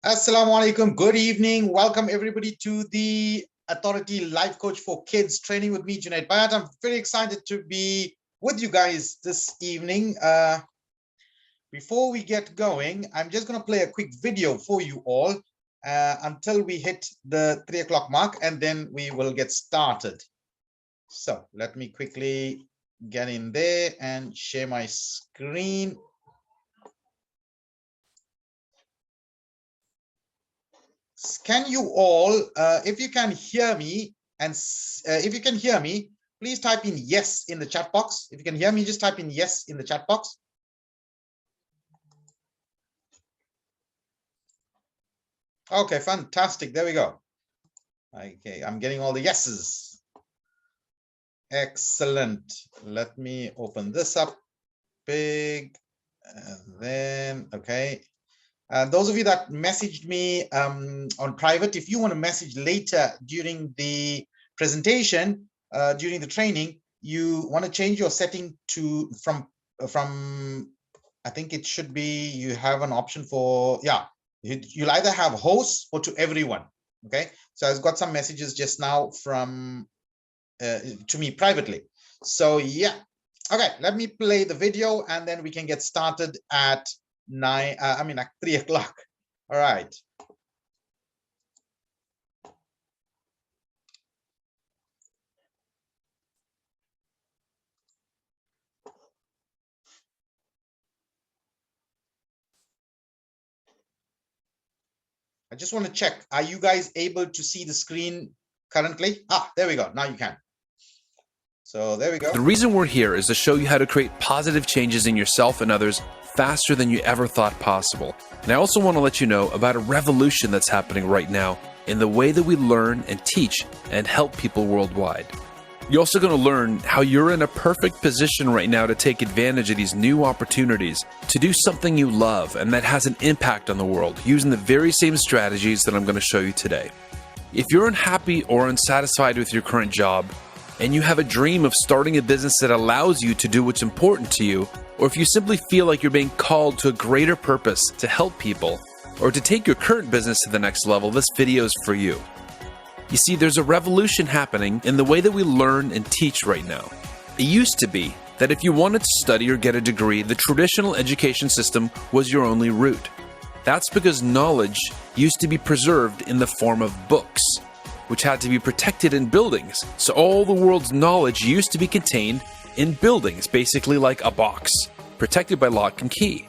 Assalamu alaikum. Good evening. Welcome everybody to the Authority Life Coach for Kids training with me, Junaid Bayat. I'm very excited to be with you guys this evening. Before we get going, I'm just going to play a quick video for you all until we hit the 3 o'clock mark, and then we will get started. So let me quickly get in there and share my screen. Can you all, if you can hear me, and if you can hear me, please type in yes in the chat box. If you can hear me, just type in yes in the chat box. Okay, fantastic. There we go. Okay, I'm getting all the yeses. Excellent. Let me open this up big, and then, okay. Those of you that messaged me on private, if you want to message later during the presentation, during the training, you want to change your setting to from I think it should be, you have an option for, yeah, you'll either have hosts or to everyone. Okay, so I've got some messages just now from to me privately. So yeah, okay, let me play the video and then we can get started at 3 o'clock. All right. I just want to check, are you guys able to see the screen currently? There we go. Now you can. So there we go. The reason we're here is to show you how to create positive changes in yourself and others faster than you ever thought possible. And I also want to let you know about a revolution that's happening right now in the way that we learn and teach and help people worldwide. You're also going to learn how you're in a perfect position right now to take advantage of these new opportunities to do something you love and that has an impact on the world using the very same strategies that I'm going to show you today. If you're unhappy or unsatisfied with your current job, and you have a dream of starting a business that allows you to do what's important to you, or if you simply feel like you're being called to a greater purpose to help people, or to take your current business to the next level, this video is for you. You see, there's a revolution happening in the way that we learn and teach right now. It used to be that if you wanted to study or get a degree, the traditional education system was your only route. That's because knowledge used to be preserved in the form of books, which had to be protected in buildings. So all the world's knowledge used to be contained in buildings, basically like a box, protected by lock and key.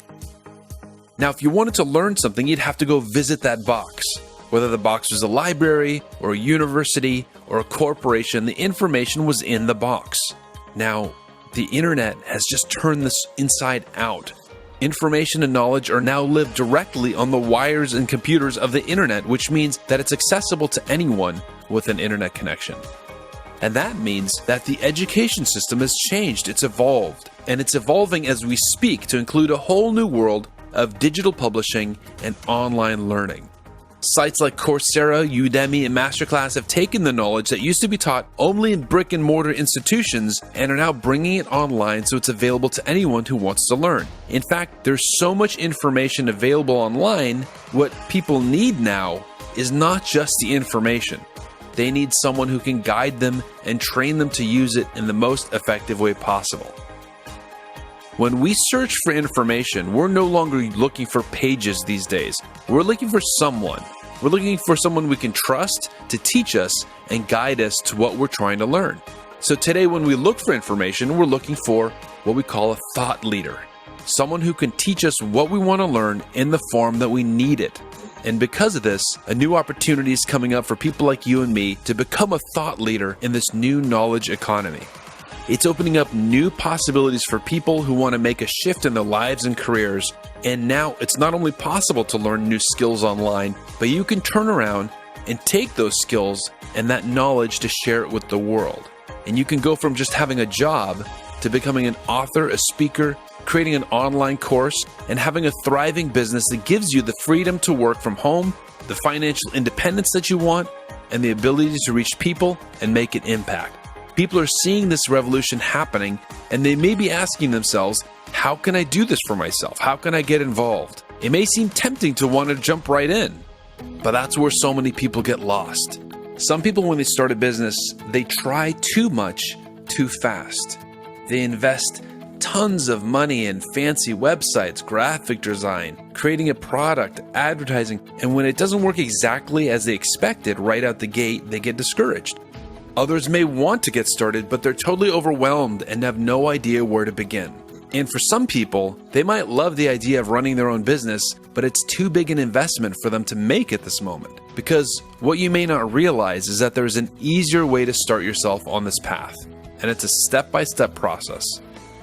Now, if you wanted to learn something, you'd have to go visit that box. Whether the box was a library or a university or a corporation, the information was in the box. Now, the internet has just turned this inside out. Information and knowledge are now lived directly on the wires and computers of the internet, which means that it's accessible to anyone with an internet connection. And that means that the education system has changed, it's evolved, and it's evolving as we speak to include a whole new world of digital publishing and online learning. Sites like Coursera, Udemy, and Masterclass have taken the knowledge that used to be taught only in brick-and-mortar institutions and are now bringing it online so it's available to anyone who wants to learn. In fact, there's so much information available online, what people need now is not just the information. They need someone who can guide them and train them to use it in the most effective way possible. When we search for information, we're no longer looking for pages these days. We're looking for someone. We're looking for someone we can trust to teach us and guide us to what we're trying to learn. So today, when we look for information, we're looking for what we call a thought leader. Someone who can teach us what we want to learn in the form that we need it. And because of this, a new opportunity is coming up for people like you and me to become a thought leader in this new knowledge economy. It's opening up new possibilities for people who want to make a shift in their lives and careers. And now it's not only possible to learn new skills online, but you can turn around and take those skills and that knowledge to share it with the world. And you can go from just having a job to becoming an author, a speaker, creating an online course, and having a thriving business that gives you the freedom to work from home, the financial independence that you want, and the ability to reach people and make an impact. People are seeing this revolution happening, and they may be asking themselves, how can I do this for myself? How can I get involved? It may seem tempting to want to jump right in, But that's where so many people get lost. Some people, when they start a business, they try too much, too fast. They invest tons of money in fancy websites, graphic design, creating a product, advertising, and when it doesn't work exactly as they expected right out the gate, they get discouraged. Others may want to get started, but they're totally overwhelmed and have no idea where to begin. And for some people, they might love the idea of running their own business, but it's too big an investment for them to make at this moment. Because what you may not realize is that there's an easier way to start yourself on this path, and it's a step-by-step process.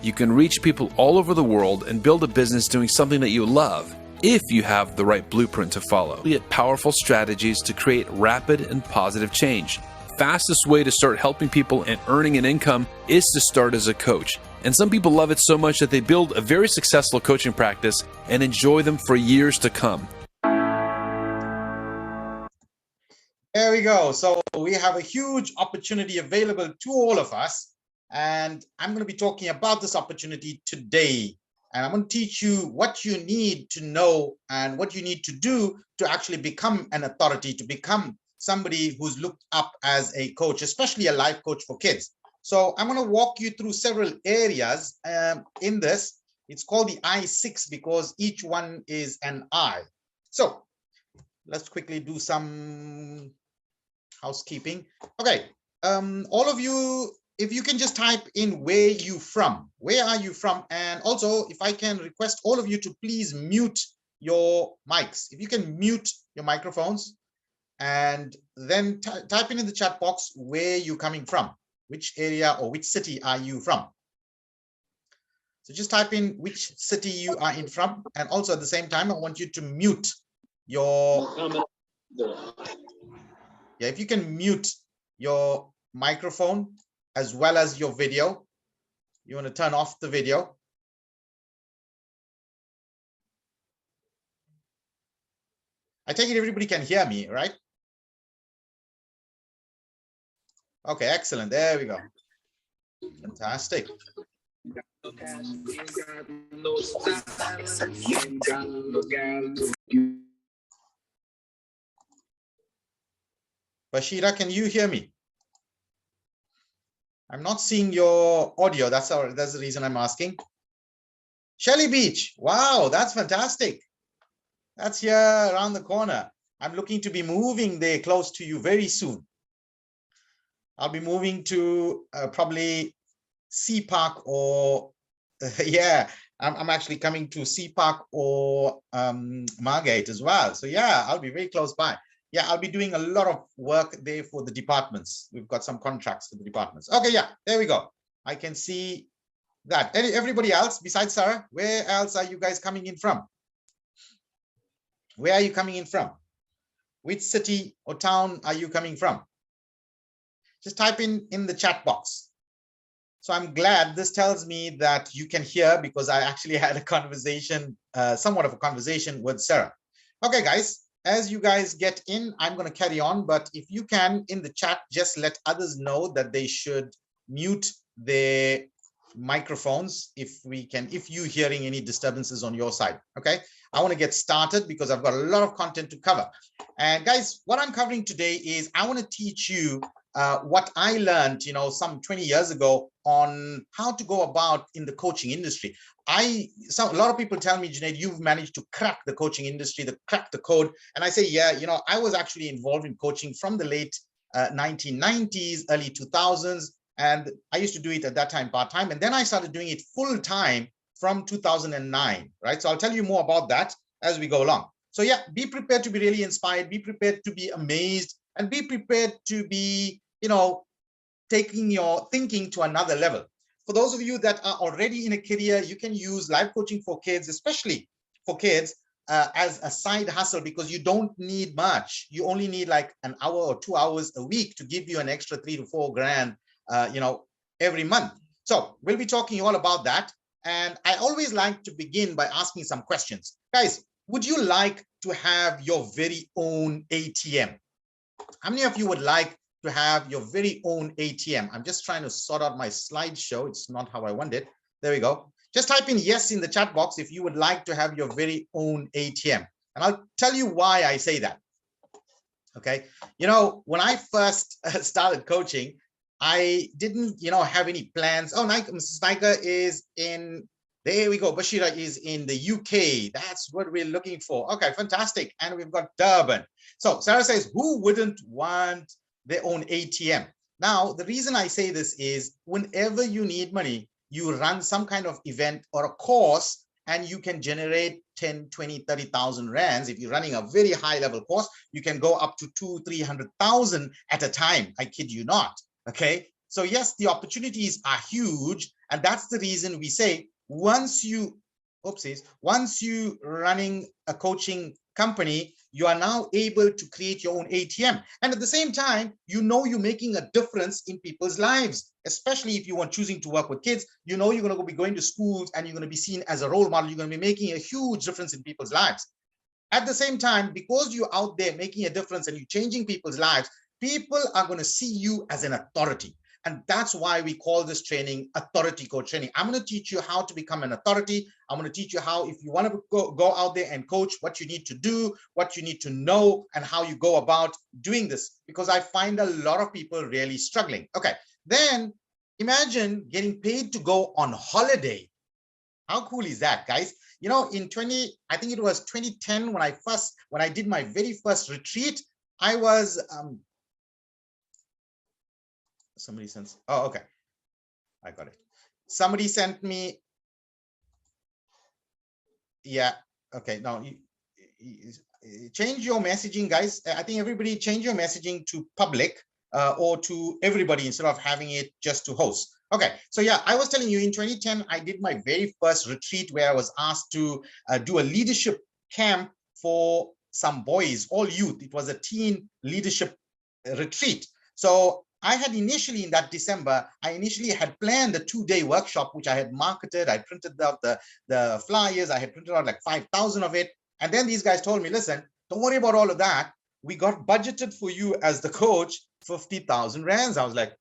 You can reach people all over the world and build a business doing something that you love if you have the right blueprint to follow. You get powerful strategies to create rapid and positive change. Fastest way to start helping people and earning an income is to start as a coach. And some people love it so much that they build a very successful coaching practice and enjoy them for years to come. There we go. So we have a huge opportunity available to all of us. And I'm going to be talking about this opportunity today. And I'm going to teach you what you need to know and what you need to do to actually become an authority, to become somebody who's looked up as a coach, especially a life coach for kids. So I'm going to walk you through several areas in this. It's called the I6 because each one is an I. So let's quickly do some housekeeping. Okay, all of you, if you can just type in where you from, where are you from? And also, if I can request all of you to please mute your mics. If you can mute your microphones and then type in the chat box where you're coming from, which area or which city are you from? So just type in which city you are in from. And also at the same time, I want you to mute your, if you can mute your microphone as well as your video. You want to turn off the video. I take it everybody can hear me, right? Okay, excellent. There we go. Fantastic. Bashira, can you hear me? I'm not seeing your audio. That's the reason I'm asking. Shelly Beach. Wow, that's fantastic. That's here around the corner. I'm looking to be moving there close to you very soon. I'll be moving to probably Sea Park or yeah, I'm actually coming to Sea Park or Margate as well. So yeah, I'll be very close by. Yeah, I'll be doing a lot of work there for the departments. We've got some contracts for the departments. Okay, yeah, there we go. I can see that. Everybody else besides Sarah, where else are you guys coming in from? Where are you coming in from? Which city or town are you coming from? Just type in the chat box. So I'm glad this tells me that you can hear because I actually had a conversation, somewhat of a conversation with Sarah. Okay, guys, as you guys get in, I'm going to carry on. But if you can, in the chat, just let others know that they should mute their microphones if you're hearing any disturbances on your side. Okay, I want to get started because I've got a lot of content to cover. And guys, what I'm covering today is I want to teach you what I learned, some 20 years ago on how to go about in the coaching industry. A lot of people tell me, Junaid, you've managed to crack the coaching industry, crack the code. And I say, yeah, I was actually involved in coaching from the late 1990s, early 2000s. And I used to do it at that time part-time. And then I started doing it full-time from 2009, right? So I'll tell you more about that as we go along. So yeah, be prepared to be really inspired, be prepared to be amazed, and be prepared to be, taking your thinking to another level. For those of you that are already in a career, you can use life coaching for kids, especially for kids, as a side hustle because you don't need much. You only need like an hour or 2 hours a week to give you an extra 3 to 4 grand, every month. So we'll be talking all about that. And I always like to begin by asking some questions. Guys, would you like to have your very own ATM? How many of you would like to have your very own ATM? I'm just trying to sort out my slideshow. It's not how I want it. There we go. Just type in yes in the chat box if you would like to have your very own ATM. And I'll tell you why I say that. Okay. You know, when I first started coaching, I didn't, have any plans. Oh, Mrs. Nika is in, there we go. Bashira is in the UK. That's what we're looking for. Okay, fantastic. And we've got Durban. So Sarah says, who wouldn't want their own ATM? Now, the reason I say this is whenever you need money, you run some kind of event or a course and you can generate 10, 20, 30,000 rands. If you're running a very high level course, you can go up to 200,000, 300,000 at a time. I kid you not. Okay. So yes, the opportunities are huge. And that's the reason we say once you running a coaching company, you are now able to create your own ATM. And at the same time, you're making a difference in people's lives, especially if you are choosing to work with kids. You're going to be going to schools and you're going to be seen as a role model. You're going to be making a huge difference in people's lives. At the same time, because you're out there making a difference and you're changing people's lives, people are going to see you as an authority. And that's why we call this training authority coach training. I'm going to teach you how to become an authority. I'm going to teach you how, if you want to go out there and coach, what you need to do, what you need to know, and how you go about doing this, because I find a lot of people really struggling. Okay, then imagine getting paid to go on holiday. How cool is that, guys? I think it was 2010 when I did my very first retreat. I was somebody sends, oh, okay, I got it. Somebody sent me, yeah, okay. Now you change your messaging, guys. I think everybody change your messaging to public or to everybody instead of having it just to host. Okay, so yeah, I was telling you in 2010, I did my very first retreat where I was asked to do a leadership camp for some boys, all youth. It was a teen leadership retreat. So I had initially in that December, I initially had planned a 2-day workshop, which I had marketed. I printed out the flyers. I had printed out like 5,000 of it. And then these guys told me, listen, don't worry about all of that. We got budgeted for you as the coach, 50,000 rands. I was like,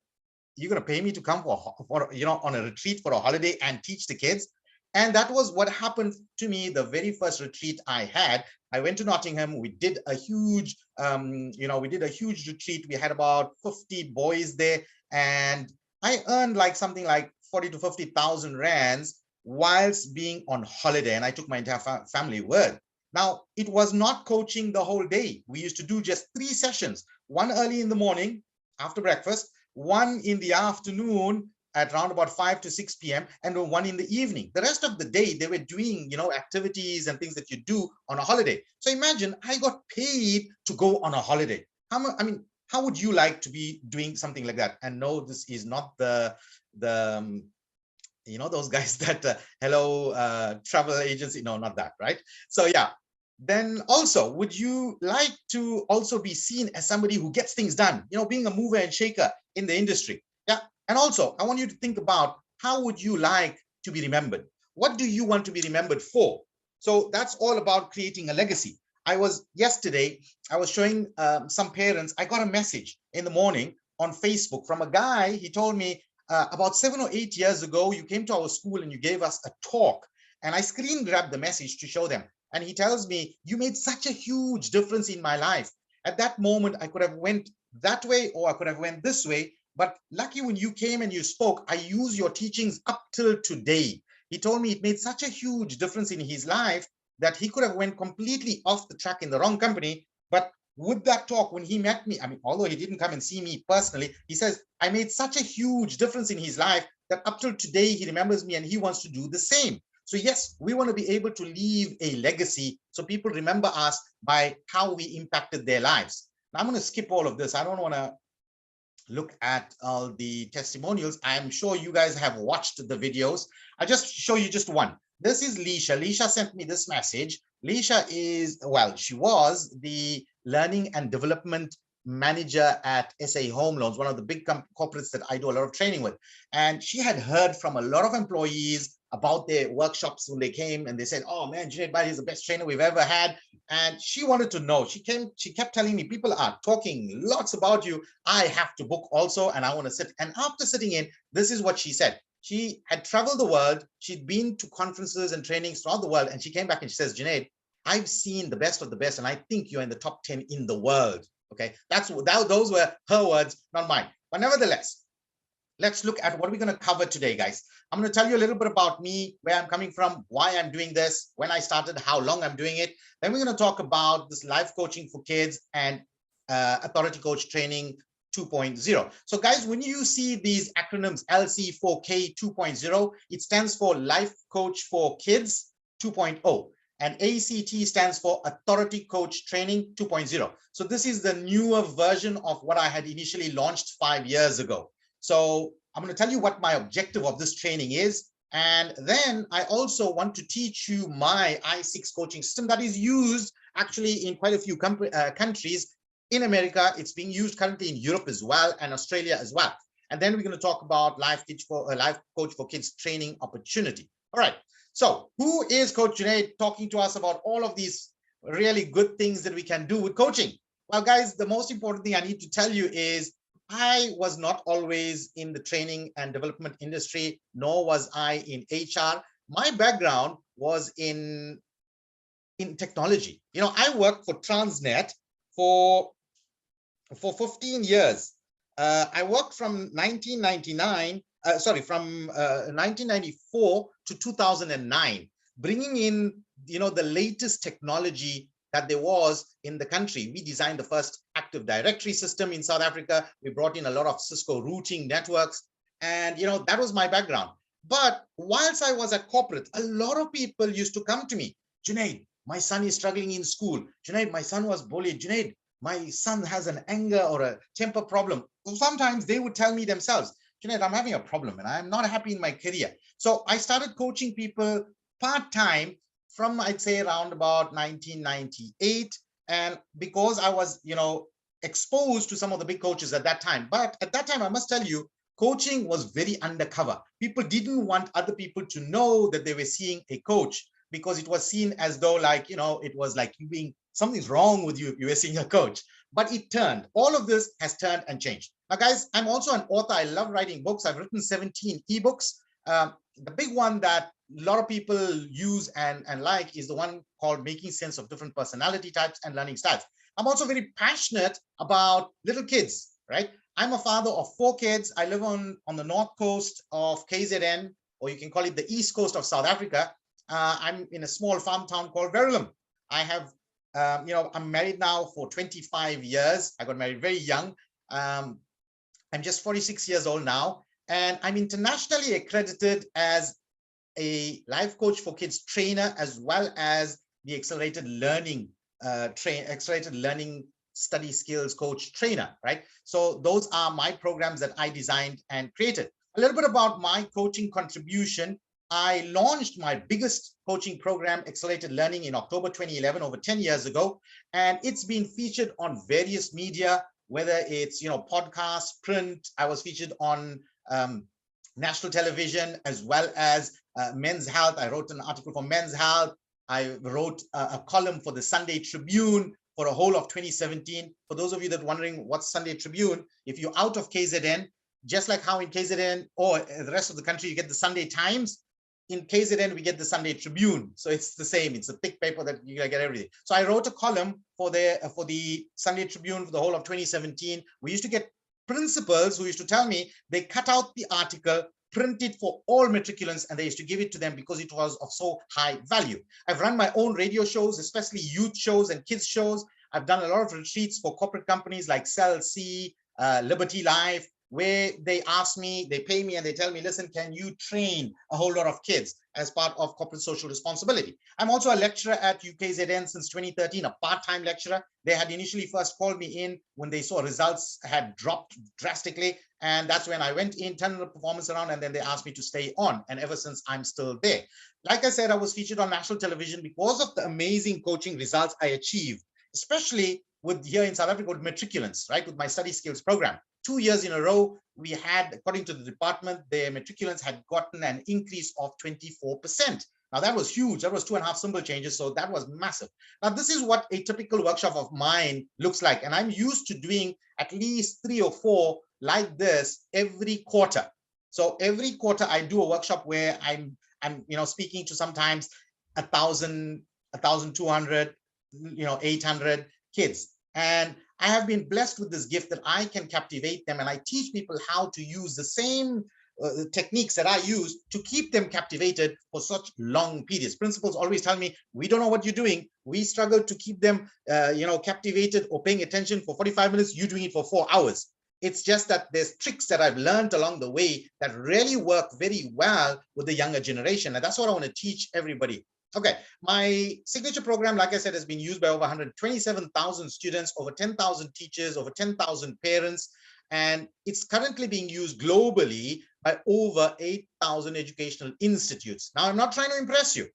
you're going to pay me to come for on a retreat for a holiday and teach the kids? And that was what happened to me the very first retreat I had. I went to Nottingham. We did a huge, retreat. We had about 50 boys there, and I earned like something like 40 to 50,000 rands whilst being on holiday. And I took my entire family with. Now, it was not coaching the whole day. We used to do just 3 sessions, one early in the morning after breakfast, one in the afternoon at around about 5 to 6 p.m. and one in the evening. The rest of the day, they were doing, activities and things that you do on a holiday. So imagine I got paid to go on a holiday. How would you like to be doing something like that? And no, this is not the those guys that, hello, travel agency. No, not that, right? So yeah. Then also, would you like to also be seen as somebody who gets things done, being a mover and shaker in the industry? Yeah. And also, I want you to think about how would you like to be remembered? What do you want to be remembered for? So that's all about creating a legacy. Yesterday, I was showing some parents, I got a message in the morning on Facebook from a guy. He told me, about 7 or 8 years ago, you came to our school and you gave us a talk. And I screen grabbed the message to show them. And he tells me, you made such a huge difference in my life. At that moment, I could have went that way or I could have went this way. But lucky when you came and you spoke, I use your teachings up till today. He told me it made such a huge difference in his life that he could have went completely off the track in the wrong company. But with that talk, when he met me, although he didn't come and see me personally, he says, I made such a huge difference in his life that up till today, he remembers me and he wants to do the same. So yes, we want to be able to leave a legacy so people remember us by how we impacted their lives. Now, I'm going to skip all of this. I don't want to look at all the testimonials. I'm sure you guys have watched the videos. I just show you just one. This is Leisha. Leisha sent me this message. Leisha she was the learning and development manager at SA Home Loans, one of the big corporates that I do a lot of training with. And she had heard from a lot of employees about their workshops when they came, and they said, oh man, Junaid Bhai is the best trainer we've ever had. And she wanted to know. She kept telling me, people are talking lots about you. I have to book also, and I want to sit. And after sitting in, this is what she said. She had traveled the world. She'd been to conferences and trainings throughout the world. And she came back and she says, Junaid, I've seen the best of the best, and I think you're in the top 10 in the world. Okay, those were her words, not mine. But nevertheless, let's look at what we're going to cover today, guys. I'm going to tell you a little bit about me, where I'm coming from, why I'm doing this, when I started, how long I'm doing it. Then we're going to talk about this life coaching for kids and authority coach training 2.0. So guys, when you see these acronyms LC4K 2.0, it stands for Life Coach for Kids 2.0. And ACT stands for Authority Coach Training 2.0. So this is the newer version of what I had initially launched 5 years ago. So I'm going to tell you what my objective of this training is. And then I also want to teach you my I6 coaching system that is used actually in quite a few countries. In America, it's being used currently in Europe as well, and Australia as well. And then we're going to talk about Life Coach for Kids training opportunity. All right. So who is Coach Junaid, talking to us about all of these really good things that we can do with coaching? Well, guys, the most important thing I need to tell you is I was not always in the training and development industry, nor was I in HR. My background was in technology. You know, I worked for Transnet for 15 years. I worked from 1994 to 2009, bringing in, you know, the latest technology that there was in the country. We designed the first Active Directory system in South Africa. We brought in a lot of Cisco routing networks, and, you know, that was my background. But whilst I was at corporate, a lot of people used to come to me, Junaid, my son is struggling in school. Junaid, my son was bullied. Junaid, my son has an anger or a temper problem. Sometimes they would tell me themselves, Junaid, I'm having a problem and I'm not happy in my career. So I started coaching people part-time from, I'd say, around about 1998. And because I was, you know, exposed to some of the big coaches at that time. But at that time, I must tell you, coaching was very undercover. People didn't want other people to know that they were seeing a coach, because it was seen as though, like, you know, it was like you being, something's wrong with you if you were seeing a coach. But it turned. All of this has turned and changed. Now, guys, I'm also an author. I love writing books. I've written 17 ebooks. The big one that a lot of people use and like is the one called Making Sense of Different Personality Types and Learning Styles. I'm also very passionate about little kids, right? I'm a father of 4 kids. I live on the north coast of KZN, or you can call it the east coast of South Africa. I'm in a small farm town called Verulam. I have, you know, I'm married now for 25 years. I got married very young. I'm just 46 years old now, and I'm internationally accredited as a life coach for kids trainer, as well as the accelerated learning study skills coach trainer, right? So those are my programs that I designed and created. A little bit about my coaching contribution. I launched my biggest coaching program, Accelerated Learning, in October 2011, over 10 years ago. And it's been featured on various media, whether it's, you know, podcasts, print. I was featured on national television, as well as Men's Health. I wrote an article for Men's Health. I wrote a column for the Sunday Tribune for a whole of 2017. For those of you that are wondering what's Sunday Tribune, if you're out of KZN, just like how in KZN or the rest of the country, you get the Sunday Times, in KZN, we get the Sunday Tribune. So it's the same. It's a thick paper that you get everything. So I wrote a column for the Sunday Tribune for the whole of 2017. We used to get principals who used to tell me they cut out the article, print it for all matriculants, and they used to give it to them because it was of so high value. I've run my own radio shows, especially youth shows and kids shows. I've done a lot of retreats for corporate companies like Cell C, Liberty Life, where they ask me, they pay me, and they tell me, listen, can you train a whole lot of kids as part of corporate social responsibility? I'm also a lecturer at UKZN since 2013, a part-time lecturer. They had initially first called me in when they saw results had dropped drastically. And that's when I went in, turned the performance around, and then they asked me to stay on. And ever since, I'm still there. Like I said, I was featured on national television because of the amazing coaching results I achieved, especially with here in South Africa with matriculants, right? With my study skills program. 2 years in a row, we had, according to the department, their matriculants had gotten an increase of 24%. Now that was huge. That was 2.5 symbol changes. So that was massive. Now this is what a typical workshop of mine looks like. And I'm used to doing at least 3 or 4 like this every quarter. So every quarter I do a workshop where I'm speaking to sometimes 1,000, 1,200, 800 kids. And I have been blessed with this gift that I can captivate them, and I teach people how to use the same techniques that I use to keep them captivated for such long periods. Principals always tell me, we don't know what you're doing. We struggle to keep them, captivated or paying attention for 45 minutes. You're doing it for 4 hours. It's just that there's tricks that I've learned along the way that really work very well with the younger generation. And that's what I want to teach everybody. Okay, my signature program, like I said, has been used by over 127,000 students, over 10,000 teachers, over 10,000 parents, and it's currently being used globally by over 8,000 educational institutes. Now, I'm not trying to impress you.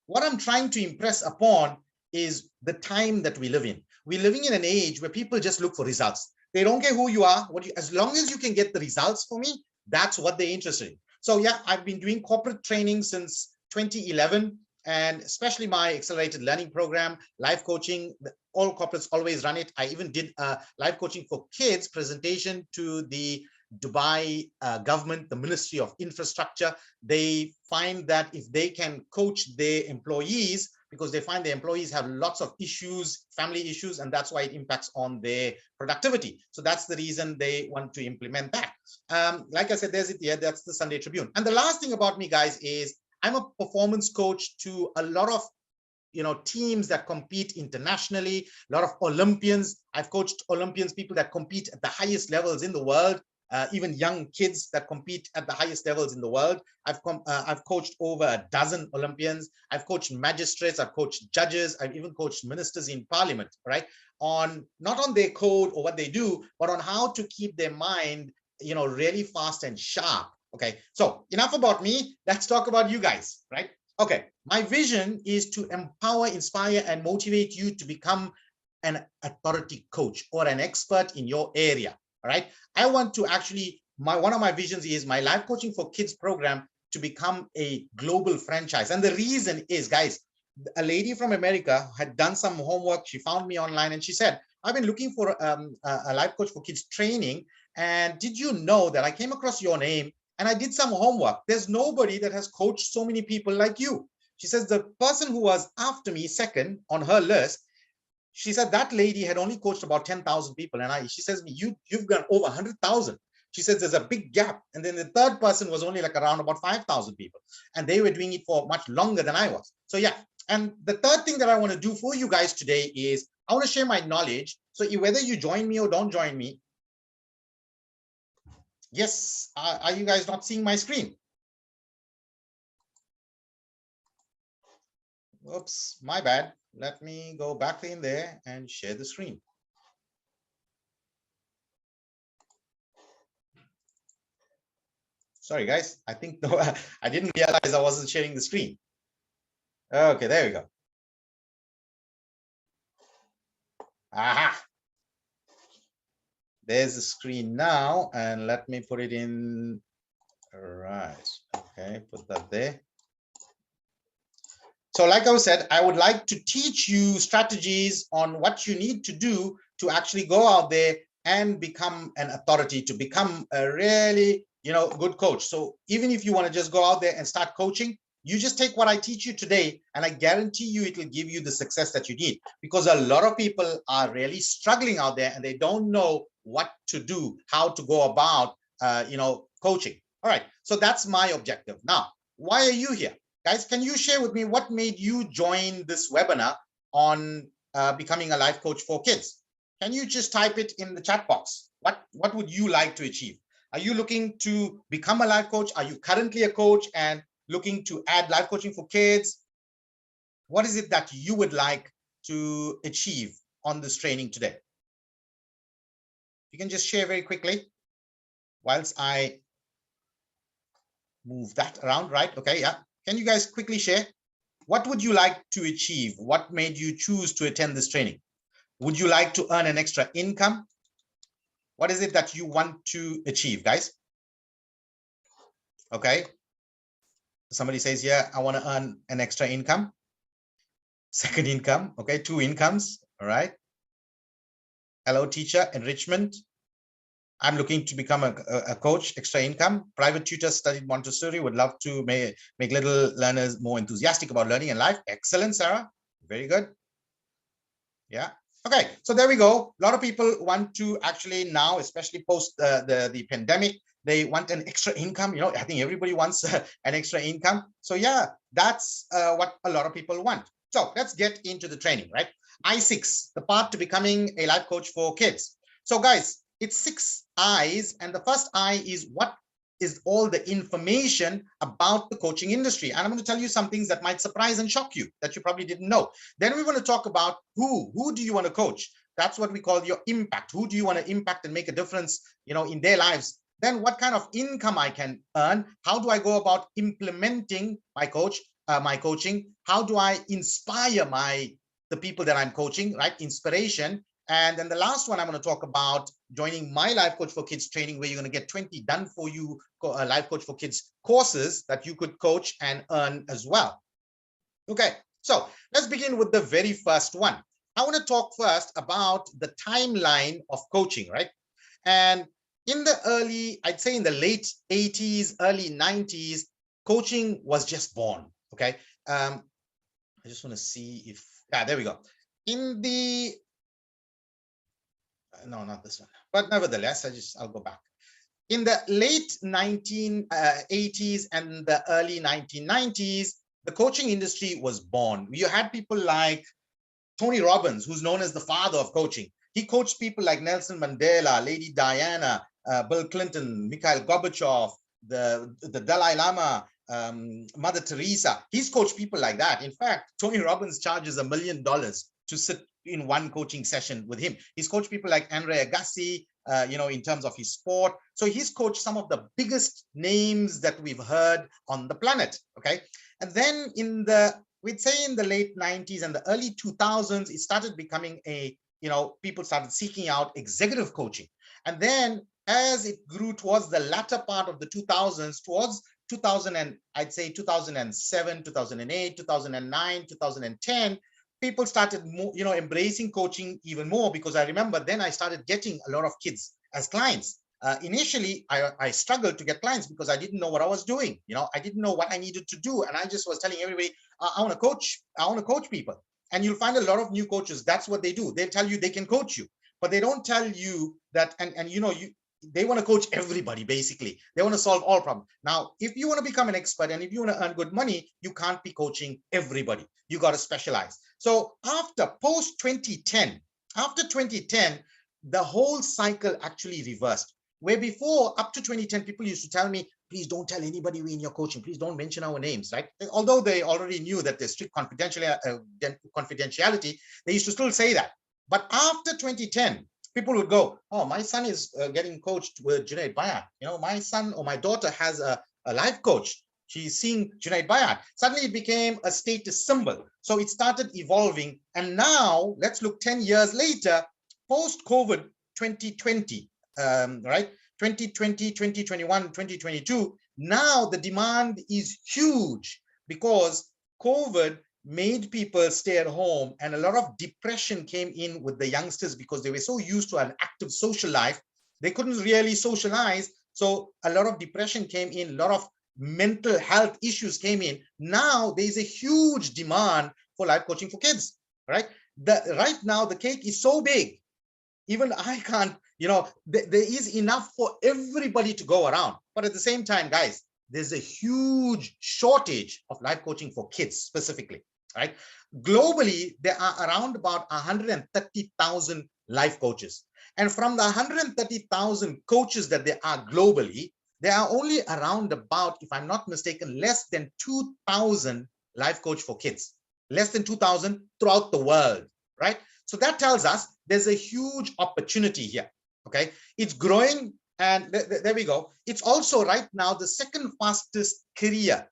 What I'm trying to impress upon is the time that we live in. We're living in an age where people just look for results. They don't care who you are, as long as you can get the results for me, that's what they're interested in. So yeah, I've been doing corporate training since 2011, and especially my accelerated learning program, life coaching. All corporates always run it. I even did a life coaching for kids presentation to the Dubai government, the Ministry of Infrastructure. They find that if they can coach their employees, because they find the employees have lots of issues, family issues, and that's why it impacts on their productivity. So that's the reason they want to implement that. Like I said, there's it here. That's the Sunday Tribune. And the last thing about me, guys, is I'm a performance coach to a lot of teams that compete internationally, a lot of Olympians. I've coached Olympians, people that compete at the highest levels in the world. Even young kids that compete at the highest levels in the world. I've coached over a dozen Olympians. I've coached magistrates. I've coached judges. I've even coached ministers in parliament, right? On not on their code or what they do, but on how to keep their mind, really fast and sharp. Okay, so enough about me. Let's talk about you guys, right? Okay, my vision is to empower, inspire, and motivate you to become an authority coach or an expert in your area. All right. I want to actually, one of my visions is my life coaching for kids program to become a global franchise. And the reason is, guys, a lady from America had done some homework. She found me online and she said, I've been looking for a life coach for kids training. And did you know that I came across your name and I did some homework? There's nobody that has coached so many people like you. She says the person who was after me, second on her list, she said that lady had only coached about 10,000 people. And she says, you've got over 100,000. She says there's a big gap. And then the third person was only like around about 5,000 people. And they were doing it for much longer than I was. So yeah. And the third thing that I want to do for you guys today is I want to share my knowledge. So whether you join me or don't join me. Yes. Are you guys not seeing my screen? Oops, my bad. Let me go back in there and share the screen. Sorry, guys. I think I didn't realize I wasn't sharing the screen. Okay, there we go. Aha. There's the screen now, and let me put it in. Right. Okay, put that there. So like I said, I would like to teach you strategies on what you need to do to actually go out there and become an authority, to become a really, good coach. So even if you want to just go out there and start coaching, you just take what I teach you today, and I guarantee you it will give you the success that you need, because a lot of people are really struggling out there and they don't know what to do, how to go about, coaching. All right. So that's my objective. Now, why are you here? Guys, can you share with me what made you join this webinar on becoming a life coach for kids? Can you just type it in the chat box? What would you like to achieve? Are you looking to become a life coach? Are you currently a coach and looking to add life coaching for kids? What is it that you would like to achieve on this training today? You can just share very quickly whilst I move that around, right? Okay, yeah. Can you guys quickly share? What would you like to achieve? What made you choose to attend this training? Would you like to earn an extra income? What is it that you want to achieve, guys? Okay. Somebody says, yeah, I want to earn an extra income. Second income. Okay, 2 incomes. All right. Hello, teacher, enrichment. I'm looking to become a coach, extra income. Private tutor, studied Montessori, would love to make little learners more enthusiastic about learning and life. Excellent, Sarah. Very good. Yeah. Okay, so there we go. A lot of people want to actually now, especially post the pandemic, they want an extra income. You know, I think everybody wants an extra income. So yeah, that's what a lot of people want. So let's get into the training, right? I6, the path to becoming a life coach for kids. So guys, it's 6 I's, and the first I is what is all the information about the coaching industry. And I'm going to tell you some things that might surprise and shock you that you probably didn't know. Then we want to talk about who do you want to coach? That's what we call your impact. Who do you want to impact and make a difference, you know, in their lives? Then what kind of income I can earn? How do I go about implementing my coaching? How do I inspire the people that I'm coaching, right? Inspiration. And then the last one I'm going to talk about joining my Life Coach for Kids training, where you're going to get 20 done for you Life Coach for Kids courses that you could coach and earn as well. Okay, so let's begin with the very first one. I want to talk first about the timeline of coaching, right? And in the early, I'd say in the late 80s, early 90s, coaching was just born. Okay. I just want to see if, yeah, there we go. In the, no, not this one, but nevertheless, I'll go back. In the late 1980s and the early 1990s, the coaching industry was born. You had people like Tony Robbins, who's known as the father of coaching. He coached people like Nelson Mandela, Lady Diana, Bill Clinton, Mikhail Gorbachev, the Dalai Lama, Mother Teresa. He's coached people like that. In fact, Tony Robbins charges $1 million to sit in one coaching session with him. He's coached people like Andre Agassi, you know, in terms of his sport. So he's coached some of the biggest names that we've heard on the planet. Okay. And then we'd say in the late 90s and the early 2000s, it started becoming people started seeking out executive coaching. And then as it grew towards the latter part of the 2000s, towards 2000, and I'd say 2007, 2008, 2009, 2010, people started embracing coaching even more, because I remember then I started getting a lot of kids as clients. Initially, I struggled to get clients because I didn't know what I was doing. You know, I didn't know what I needed to do. And I just was telling everybody, I want to coach people. And you'll find a lot of new coaches. That's what they do. They tell you they can coach you, but they don't tell you that, they want to coach everybody, basically. They want to solve all problems. Now, if you want to become an expert and if you want to earn good money, you can't be coaching everybody. You got to specialize. So after post 2010, the whole cycle actually reversed. Where before, up to 2010, people used to tell me, please don't tell anybody we're in your coaching. Please don't mention our names, right? Although they already knew that there's strict confidentiality, they used to still say that. But after 2010, people would go, oh, my son is getting coached with Junaid Bayat. You know, my son or my daughter has a life coach. She's seeing Junaid Bayat. Suddenly it became a status symbol. So it started evolving. And now let's look 10 years later, post-COVID 2020, right? 2020, 2021, 2022. Now the demand is huge because COVID made people stay at home, and a lot of depression came in with the youngsters because they were so used to an active social life. They couldn't really socialize. So a lot of depression came in, a lot of mental health issues came in. Now there's a huge demand for life coaching for kids, right? Right now the cake is so big, even I can't, there is enough for everybody to go around. But at the same time, guys, there's a huge shortage of life coaching for kids specifically, right? Globally, there are around about 130,000 life coaches. And from the 130,000 coaches that there are globally, there are only around about, if I'm not mistaken, less than 2,000 life coach for kids, less than 2,000 throughout the world, right? So that tells us there's a huge opportunity here, okay? It's growing, and there we go. It's also right now the second fastest career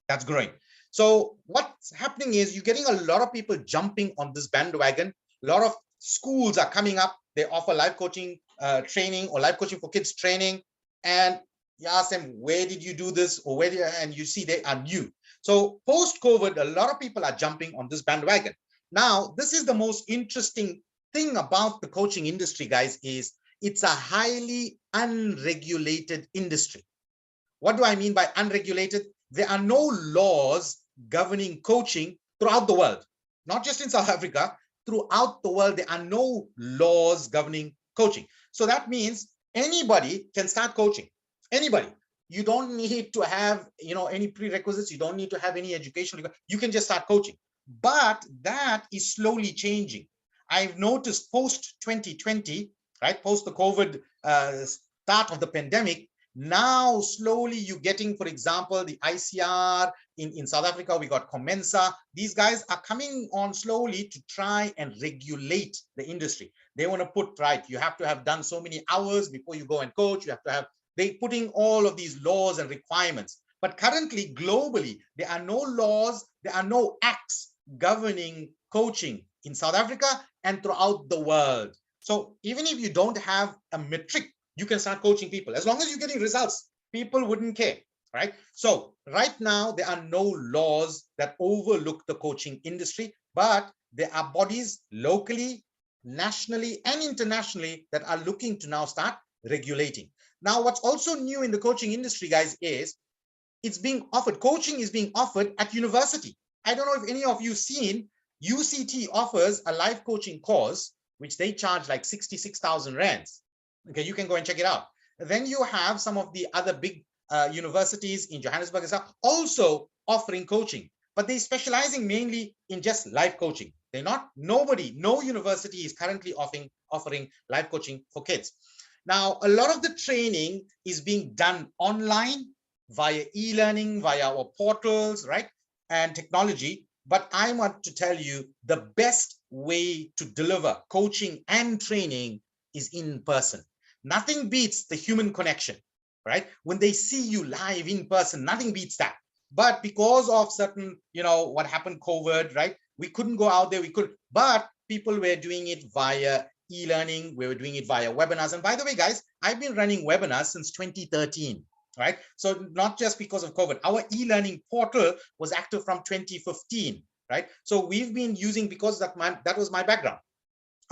that's growing. So what's happening is you're getting a lot of people jumping on this bandwagon. A lot of schools are coming up. They offer life coaching training or life coaching for kids training. And you ask them, where did you do this? Or and you see they are new. So post-COVID, a lot of people are jumping on this bandwagon. Now, this is the most interesting thing about the coaching industry, guys, is it's a highly unregulated industry. What do I mean by unregulated? There are no laws governing coaching throughout the world, not just in South Africa, throughout the world, there are no laws governing coaching. So that means anybody can start coaching. Anybody. You don't need to have, any prerequisites. You don't need to have any education. You can just start coaching. But that is slowly changing. I've noticed post 2020, right, post the COVID start of the pandemic, now slowly you're getting, for example, the ICR in South Africa, we got Comensa. These guys are coming on slowly to try and regulate the industry. They want to put, right, you have to have done so many hours before you go and coach. You have to have, they putting all of these laws and requirements. But currently, globally, there are no laws, there are no acts governing coaching in South Africa and throughout the world. So even if you don't have a metric, you can start coaching people. As long as you're getting results, people wouldn't care, right? So right now, there are no laws that overlook the coaching industry, but there are bodies locally, nationally, and internationally that are looking to now start regulating. Now, what's also new in the coaching industry, guys, is it's being offered. Coaching is being offered at university. I don't know if any of you seen, UCT offers a life coaching course, which they charge like 66,000 rands. Okay, you can go and check it out. Then you have some of the other big universities in Johannesburg and stuff also offering coaching, but they're specializing mainly in just life coaching. They're not, no university is currently offering life coaching for kids. Now, a lot of the training is being done online via e-learning, via our portals, right? And technology. But I want to tell you the best way to deliver coaching and training is in person. Nothing beats the human connection, right? When they see you live in person, nothing beats that. But because of certain, what happened, COVID, right? We couldn't go out there, but people were doing it via e-learning. We were doing it via webinars. And by the way, guys, I've been running webinars since 2013, right? So not just because of COVID, our e-learning portal was active from 2015, right? So we've been using, because that was my background.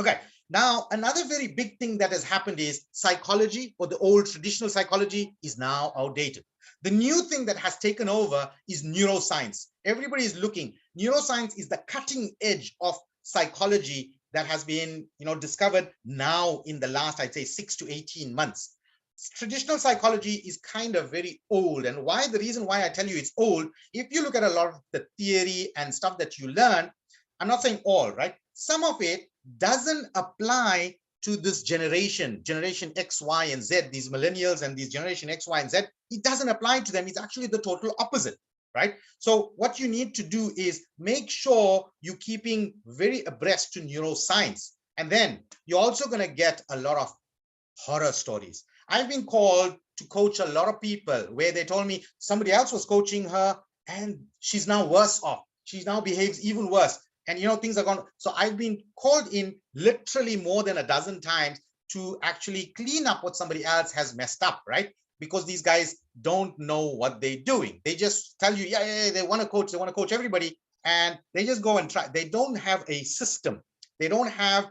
Okay, now another very big thing that has happened is psychology, or the old traditional psychology, is now outdated. The new thing that has taken over is neuroscience. Everybody is looking. Neuroscience is the cutting edge of psychology that has been, discovered now in the last, I'd say, 6 to 18 months. Traditional psychology is kind of very old. And the reason why I tell you it's old, if you look at a lot of the theory and stuff that you learn, I'm not saying all, right? Some of it doesn't apply to this generation X, Y, and Z, these millennials and these generation X, Y, and Z. It doesn't apply to them. It's actually the total opposite, right? So what you need to do is make sure you're keeping very abreast to neuroscience. And then you're also going to get a lot of horror stories. I've been called to coach a lot of people where they told me somebody else was coaching her and she's now worse off. She now behaves even worse. And things are gone. So I've been called in literally more than a dozen times to actually clean up what somebody else has messed up, right? Because these guys don't know what they're doing. They just tell you, yeah, they want to coach everybody, and they just go and try. They don't have a system. They don't have,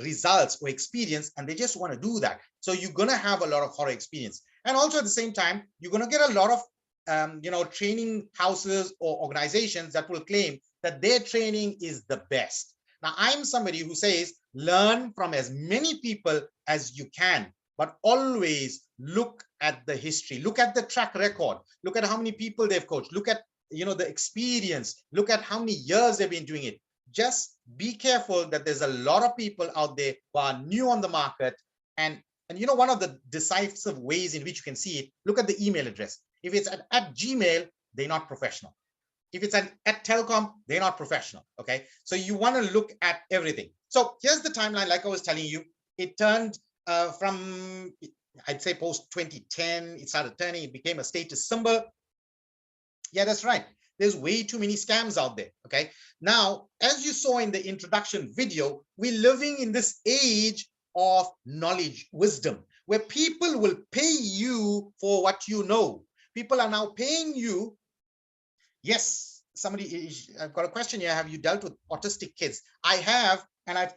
results or experience, and they just want to do that. So you're going to have a lot of horror experience. And also at the same time, you're going to get a lot of, training houses or organizations that will claim that their training is the best. Now, I'm somebody who says, learn from as many people as you can, but always look at the history, look at the track record, look at how many people they've coached, look at, the experience, look at how many years they've been doing it. Just be careful that there's a lot of people out there who are new on the market. And one of the decisive ways in which you can see it, look at the email address. If it's at Gmail, they're not professional. If it's at Telkom, they're not professional, okay? So you want to look at everything. So here's the timeline, like I was telling you. It turned from, I'd say, post-2010, it started turning, it became a status symbol. Yeah, that's right. There's way too many scams out there, okay? Now, as you saw in the introduction video, we're living in this age of knowledge, wisdom, where people will pay you for what you know. People are now paying you. Yes, I've got a question here. Have you dealt with autistic kids? I have, and I've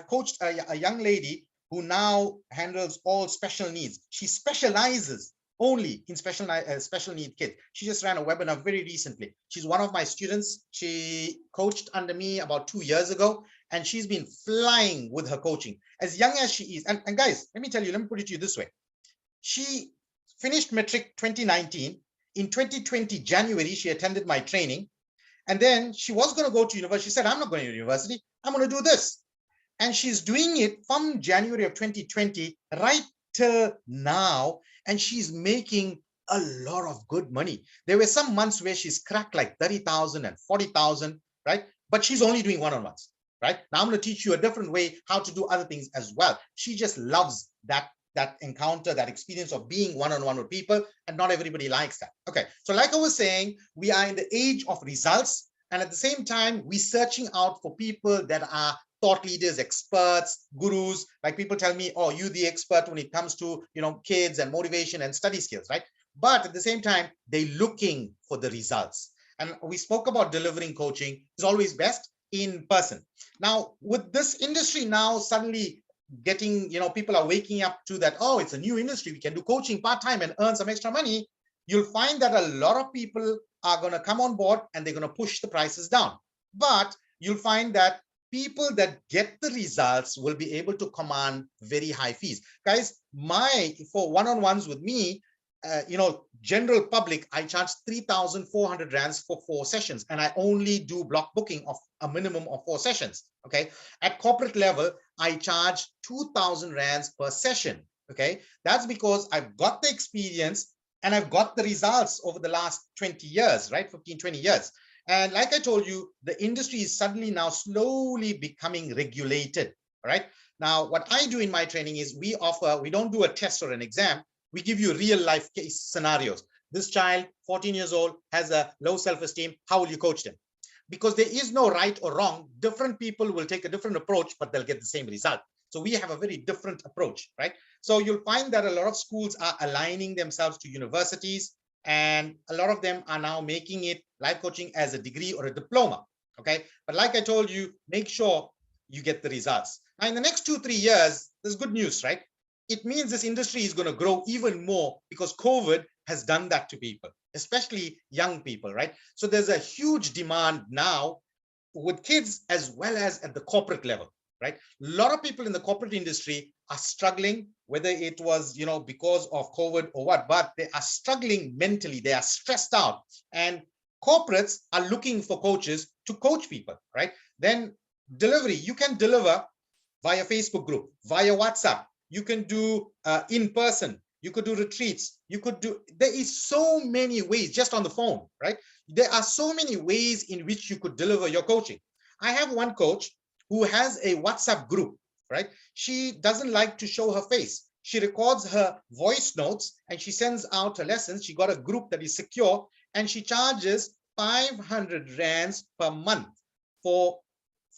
coached a young lady who now handles all special needs. She specializes only in special need kids. She just ran a webinar very recently. She's one of my students. She coached under me about 2 years ago, and she's been flying with her coaching as young as she is. And guys, let me tell you, let me put it to you this way. She finished Matric 2019. In 2020, January, she attended my training. And then she was going to go to university. She said, I'm not going to university. I'm going to do this. And she's doing it from January of 2020 right till now. And she's making a lot of good money. There were some months where she's cracked like 30,000 and 40,000, right? But she's only doing one-on-ones, right? Now I'm going to teach you a different way how to do other things as well. She just loves that encounter, that experience of being one-on-one with people, and not everybody likes that. Okay, so like I was saying, we are in the age of results, and at the same time, we're searching out for people that are thought leaders, experts, gurus. Like people tell me, oh, you the expert when it comes to, you know, kids and motivation and study skills, right? But at the same time, they're looking for the results. And we spoke about delivering coaching is always best in person. Now, with this industry now suddenly getting, you know, people are waking up to that, oh, it's a new industry, we can do coaching part-time and earn some extra money, you'll find that a lot of people are going to come on board and they're going to push the prices down. But you'll find that people that get the results will be able to command very high fees. Guys, for one-on-ones with me, you know, general public, I charge 3,400 rands for 4 sessions, and I only do block booking of a minimum of 4 sessions. Okay, at corporate level, I charge 2,000 rands per session. Okay, that's because I've got the experience and I've got the results over the last 20 years, right? 15, 20 years. And like I told you, the industry is suddenly now slowly becoming regulated. Right now, what I do in my training is we don't do a test or an exam. We give you real life case scenarios. This child, 14 years old, has a low self-esteem. How will you coach them? Because there is no right or wrong. Different people will take a different approach, but they'll get the same result. So we have a very different approach, right? So you'll find that a lot of schools are aligning themselves to universities, and a lot of them are now making it life coaching as a degree or a diploma. Okay, but like I told you, make sure you get the results. Now, in the next 2-3 years, there's good news, right? It means this industry is going to grow even more because COVID has done that to people, especially young people, right? So there's a huge demand now with kids as well as at the corporate level, right? A lot of people in the corporate industry are struggling, whether it was, you know, because of COVID or what, but they are struggling mentally. They are stressed out, and corporates are looking for coaches to coach people, right? Then delivery, you can deliver via Facebook group, via WhatsApp. You can do in person. You could do retreats. You could do, there is so many ways just on the phone, right? There are so many ways in which you could deliver your coaching. I have one coach who has a WhatsApp group, right? She doesn't like to show her face. She records her voice notes and she sends out her lessons. She got a group that is secure, and she charges 500 rands per month for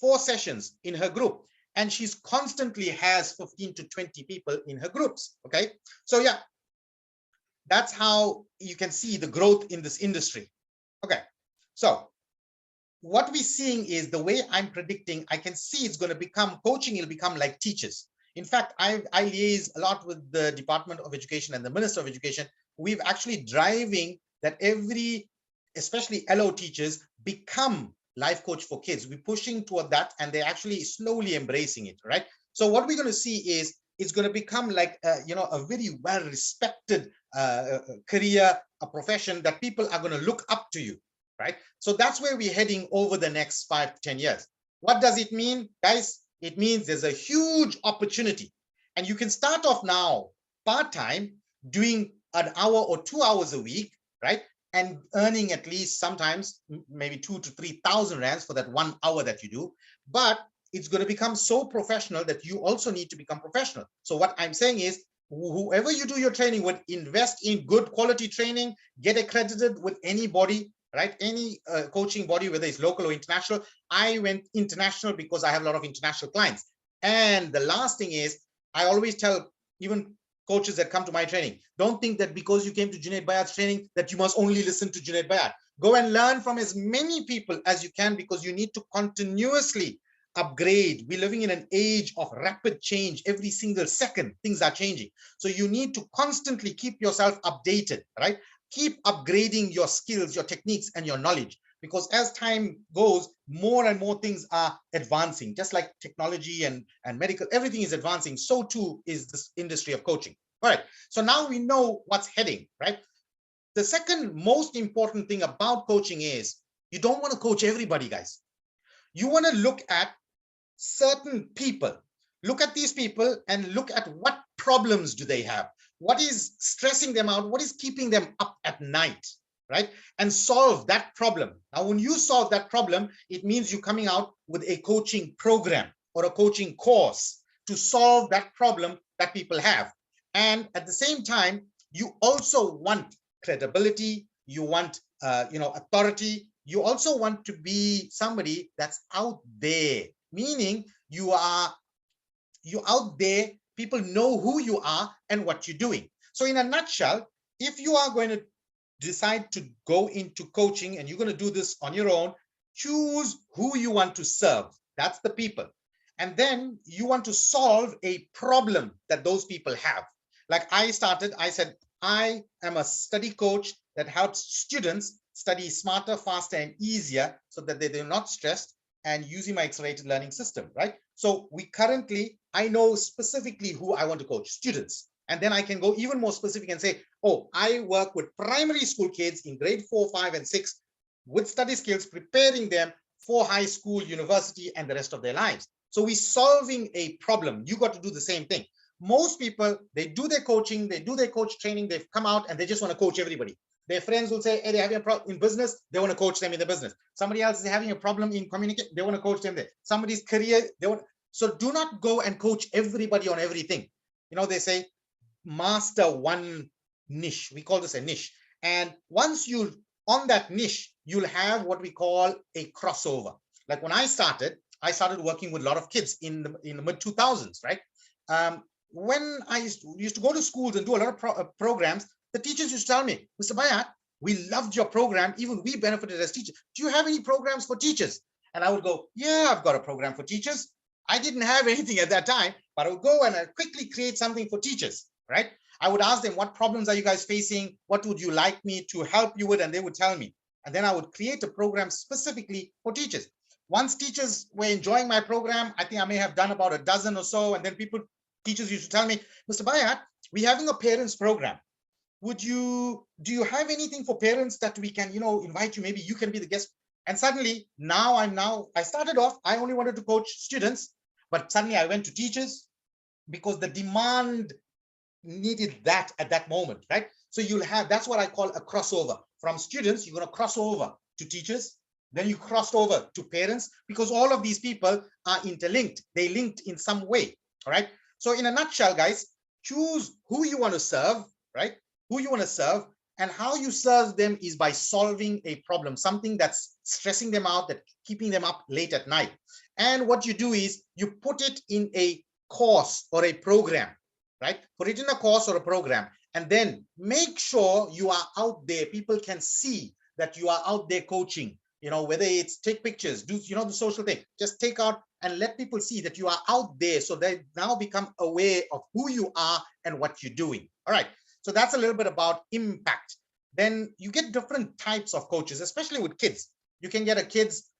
4 sessions in her group. And she's constantly has 15 to 20 people in her groups. Okay, so yeah, that's how you can see the growth in this industry. Okay, so what we're seeing is the way I'm predicting, I can see it's going to become coaching, it'll become like teachers. In fact, I liaise a lot with the Department of Education and the Minister of Education. We've actually driving that every, especially LO teachers, become life coach for kids. We're pushing toward that, and they're actually slowly embracing it, right? So what we're going to see is it's going to become like you know, a very well-respected career, a profession that people are going to look up to you, right? So that's where we're heading over the next 5 to 10 years. What does it mean, guys? It means there's a huge opportunity, and you can start off now part-time, doing an hour or 2 hours a week, right? And earning at least sometimes maybe 2,000 to 3,000 rands for that 1 hour that you do. But it's going to become so professional that you also need to become professional. So what I'm saying is, whoever you do your training with, invest in good quality training, get accredited with any body, right? Any coaching body, whether it's local or international. I went international because I have a lot of international clients. And the last thing is, I always tell even coaches that come to my training, don't think that because you came to Junaid Bayat's training that you must only listen to Junaid Bayat. Go and learn from as many people as you can, because you need to continuously upgrade. We're living in an age of rapid change. Every single second, things are changing. So you need to constantly keep yourself updated, right? Keep upgrading your skills, your techniques, and your knowledge. Because as time goes, more and more things are advancing, just like technology and medical, everything is advancing. So too is this industry of coaching. All right. So now we know what's heading, right? The second most important thing about coaching is you don't want to coach everybody, guys. You want to look at certain people. Look at these people and look at what problems do they have? What is stressing them out? What is keeping them up at night, right? And solve that problem. Now, when you solve that problem, it means you're coming out with a coaching program or a coaching course to solve that problem that people have. And at the same time, you also want credibility, you want authority, you also want to be somebody that's out there, meaning you're out there, people know who you are and what you're doing. So in a nutshell, if you are going to decide to go into coaching and you're going to do this on your own, choose who you want to serve. That's the people. And then you want to solve a problem that those people have. Like I said, I am a study coach that helps students study smarter, faster, and easier so that they're not stressed, and using my accelerated learning system, right? So I know specifically who I want to coach, students. And then I can go even more specific and say, oh, I work with primary school kids in grade 4, 5, and 6 with study skills, preparing them for high school, university, and the rest of their lives. So we're solving a problem. You got to do the same thing. Most people, they do their coaching, they do their coach training, they've come out and they just want to coach everybody. Their friends will say, hey, they're having a problem in business, they want to coach them in the business. Somebody else is having a problem in communication, they want to coach them there. Somebody's career, they want. So do not go and coach everybody on everything. You know, they say, master one niche. We call this a niche. And once you're on that niche, you'll have what we call a crossover. Like when I started working with a lot of kids in the mid 2000s, right? When I used to go to schools and do a lot of programs, the teachers used to tell me, Mr. Bayat, we loved your program. Even we benefited as teachers. Do you have any programs for teachers? And I would go, yeah, I've got a program for teachers. I didn't have anything at that time, but I would go and I'd quickly create something for teachers, right? I would ask them, what problems are you guys facing? What would you like me to help you with? And they would tell me. And then I would create a program specifically for teachers. Once teachers were enjoying my program, I think I may have done about a dozen or so. And then teachers used to tell me, Mr. Bayat, we're having a parents program. Do you have anything for parents that we can, invite you? Maybe you can be the guest. And suddenly I started off, I only wanted to coach students, but suddenly I went to teachers because the demand needed that at that moment, right? So that's what I call a crossover. From students, you're going to cross over to teachers, then you crossed over to parents, because all of these people are interlinked. They linked in some way, all right? So in a nutshell, guys, choose who you want to serve, right? Who you want to serve, and how you serve them is by solving a problem, something that's stressing them out, that's keeping them up late at night. And what you do is you put it in a course or a program, right? Put it in a course or a program, and then make sure you are out there. People can see that you are out there coaching, whether it's take pictures, do, the social thing, just take out and let people see that you are out there. So they now become aware of who you are and what you're doing. All right. So that's a little bit about impact. Then you get different types of coaches, especially with kids. You can get a kid's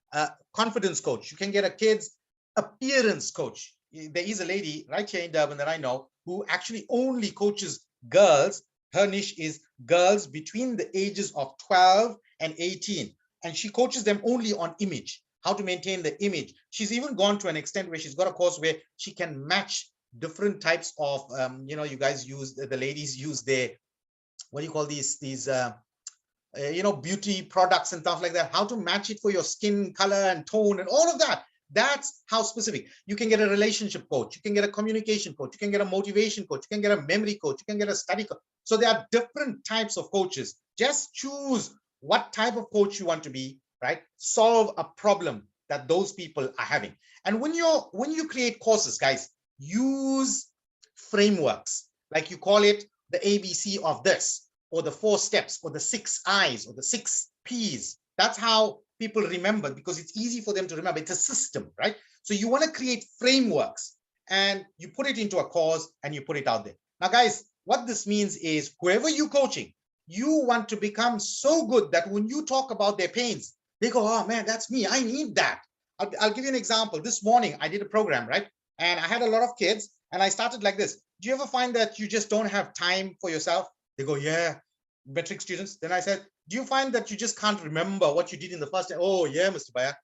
confidence coach. You can get a kid's appearance coach. There is a lady right here in Durban that I know who actually only coaches girls. Her niche is girls between the ages of 12 and 18. And she coaches them only on image, how to maintain the image. She's even gone to an extent where she's got a course where she can match different types of, you guys use, the ladies use their, what do you call these beauty products and stuff like that, how to match it for your skin color and tone and all of that. That's how specific. You can get a relationship coach, you can get a communication coach, you can get a motivation coach, you can get a memory coach, you can get a study coach. So there are different types of coaches. Just choose what type of coach you want to be, right? Solve a problem that those people are having. And when you create courses, guys, use frameworks, like you call it the ABC of this, or the 4 steps, or the 6 I's, or the 6 P's. That's how people remember, because it's easy for them to remember. It's a system, right? So you want to create frameworks and you put it into a course and you put it out there. Now, guys, what this means is whoever you're coaching, you want to become so good that when you talk about their pains, they go, oh man, that's me. I need that. I'll give you an example. This morning, I did a program, right? And I had a lot of kids and I started like this. Do you ever find that you just don't have time for yourself? They go, yeah, metric students. Then I said, do you find that you just can't remember what you did in the first day? Oh, yeah, Mr. Baya.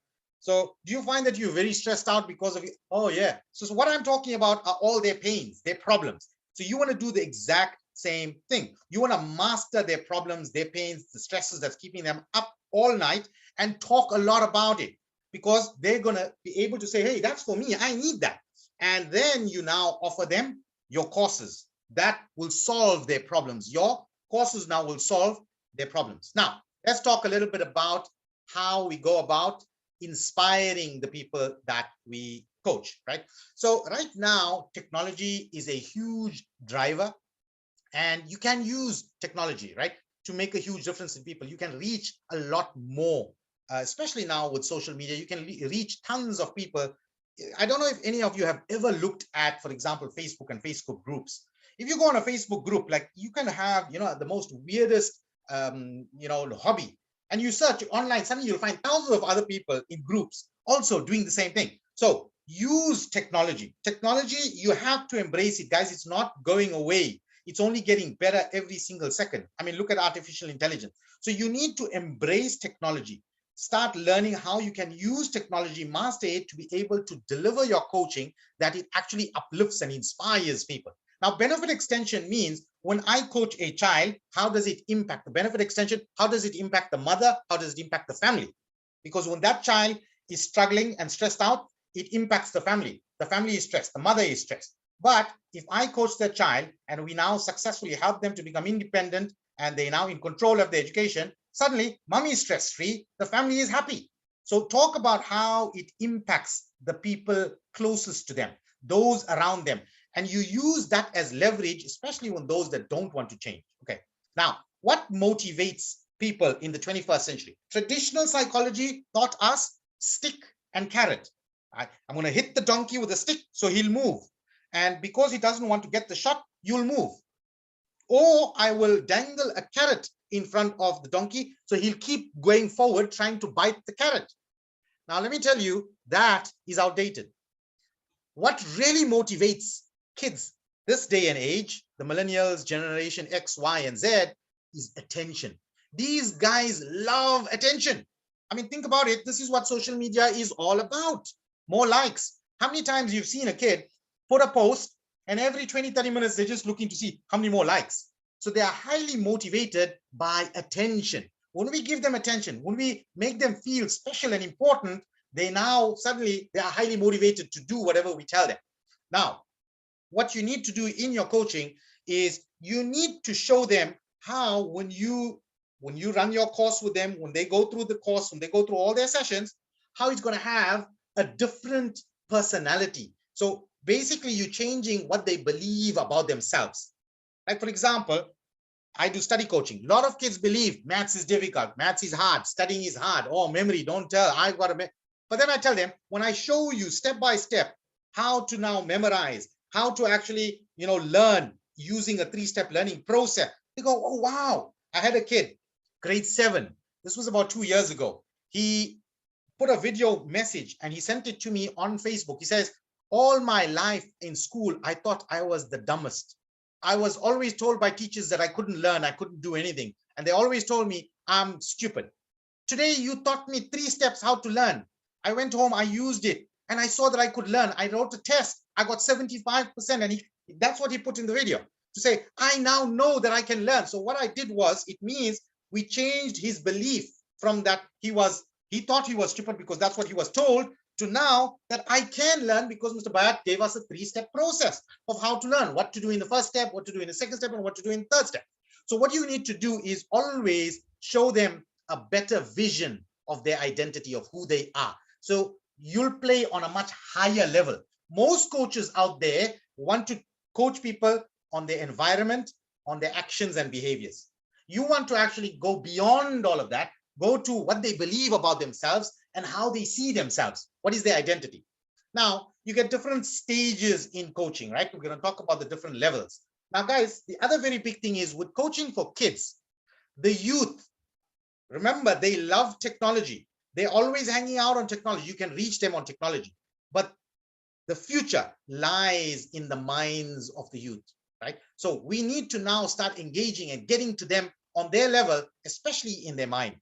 So do you find that you're very stressed out because of it? Oh, yeah. So what I'm talking about are all their pains, their problems. So you want to do the exact same thing. You want to master their problems, their pains, the stresses that's keeping them up all night, and talk a lot about it, because they're going to be able to say, hey, that's for me. I need that. And then you now offer them your courses that will solve their problems. Your courses now will solve their problems. Now, let's talk a little bit about how we go about inspiring the people that we coach, right? So right now, technology is a huge driver, and you can use technology, right, to make a huge difference in people. You can reach a lot more, especially now with social media. You can reach tons of people. I don't know if any of you have ever looked at, for example, Facebook and Facebook groups. If you go on a Facebook group, like you can have, the most weirdest, hobby, and you search online, suddenly you'll find thousands of other people in groups also doing the same thing. So use technology. Technology, you have to embrace it, guys. It's not going away. It's only getting better every single second. I mean, look at artificial intelligence. So you need to embrace technology. Start learning how you can use technology, master it, to be able to deliver your coaching that it actually uplifts and inspires people. Now, benefit extension means when I coach a child, how does it impact the benefit extension? How does it impact the mother? How does it impact the family? Because when that child is struggling and stressed out, it impacts the family. The family is stressed, the mother is stressed. But if I coach the child and we now successfully help them to become independent and they're now in control of their education, suddenly mommy is stress-free, the family is happy. So talk about how it impacts the people closest to them, those around them. And you use that as leverage, especially when those that don't want to change. Okay. Now, what motivates people in the 21st century? Traditional psychology taught us stick and carrot. I'm going to hit the donkey with a stick so he'll move. And because he doesn't want to get the shot, you'll move. Or I will dangle a carrot in front of the donkey so he'll keep going forward trying to bite the carrot. Now, let me tell you, that is outdated. What really motivates kids this day and age, the millennials, generation X, Y, and Z, is attention. These guys love attention. I mean, think about it. This is what social media is all about. More likes. How many times you've seen a kid put a post and every 20-30 minutes, they're just looking to see how many more likes. So they are highly motivated by attention. When we give them attention, when we make them feel special and important, they now suddenly, they are highly motivated to do whatever we tell them. Now, what you need to do in your coaching is you need to show them how when you run your course with them, when they go through the course, when they go through all their sessions, how it's going to have a different personality. So basically you're changing what they believe about themselves. Like, for example, I do study coaching. A lot of kids believe maths is difficult, maths is hard, studying is hard. Oh, memory, don't tell, I got to. But then I tell them, when I show you step by step how to now memorize, how to actually, learn using a 3-step learning process, they go, oh, wow. I had a kid, grade 7. This was about 2 years ago. He put a video message and he sent it to me on Facebook. He says, all my life in school, I thought I was the dumbest. I was always told by teachers that I couldn't learn, I couldn't do anything. And they always told me I'm stupid. Today, you taught me 3 steps how to learn. I went home, I used it, and I saw that I could learn. I wrote a test. I got 75%. And that's what he put in the video to say, I now know that I can learn. So what I did was, it means we changed his belief from that he thought he was stupid because that's what he was told, to now that I can learn because Mr. Bhatt gave us a 3-step process of how to learn, what to do in the first step, what to do in the second step, and what to do in the third step. So what you need to do is always show them a better vision of their identity, of who they are. So you'll play on a much higher level. Most coaches out there want to coach people on their environment, on their actions and behaviors. You want to actually go beyond all of that go to what they believe about themselves and how they see themselves. What is their identity? Now, you get different stages in coaching, right? We're going to talk about the different levels. Now, guys, the other very big thing is with coaching for kids, the youth, remember, they love technology. They're always hanging out on technology. You can reach them on technology. But the future lies in the minds of the youth, right? So we need to now start engaging and getting to them on their level, especially in their mind.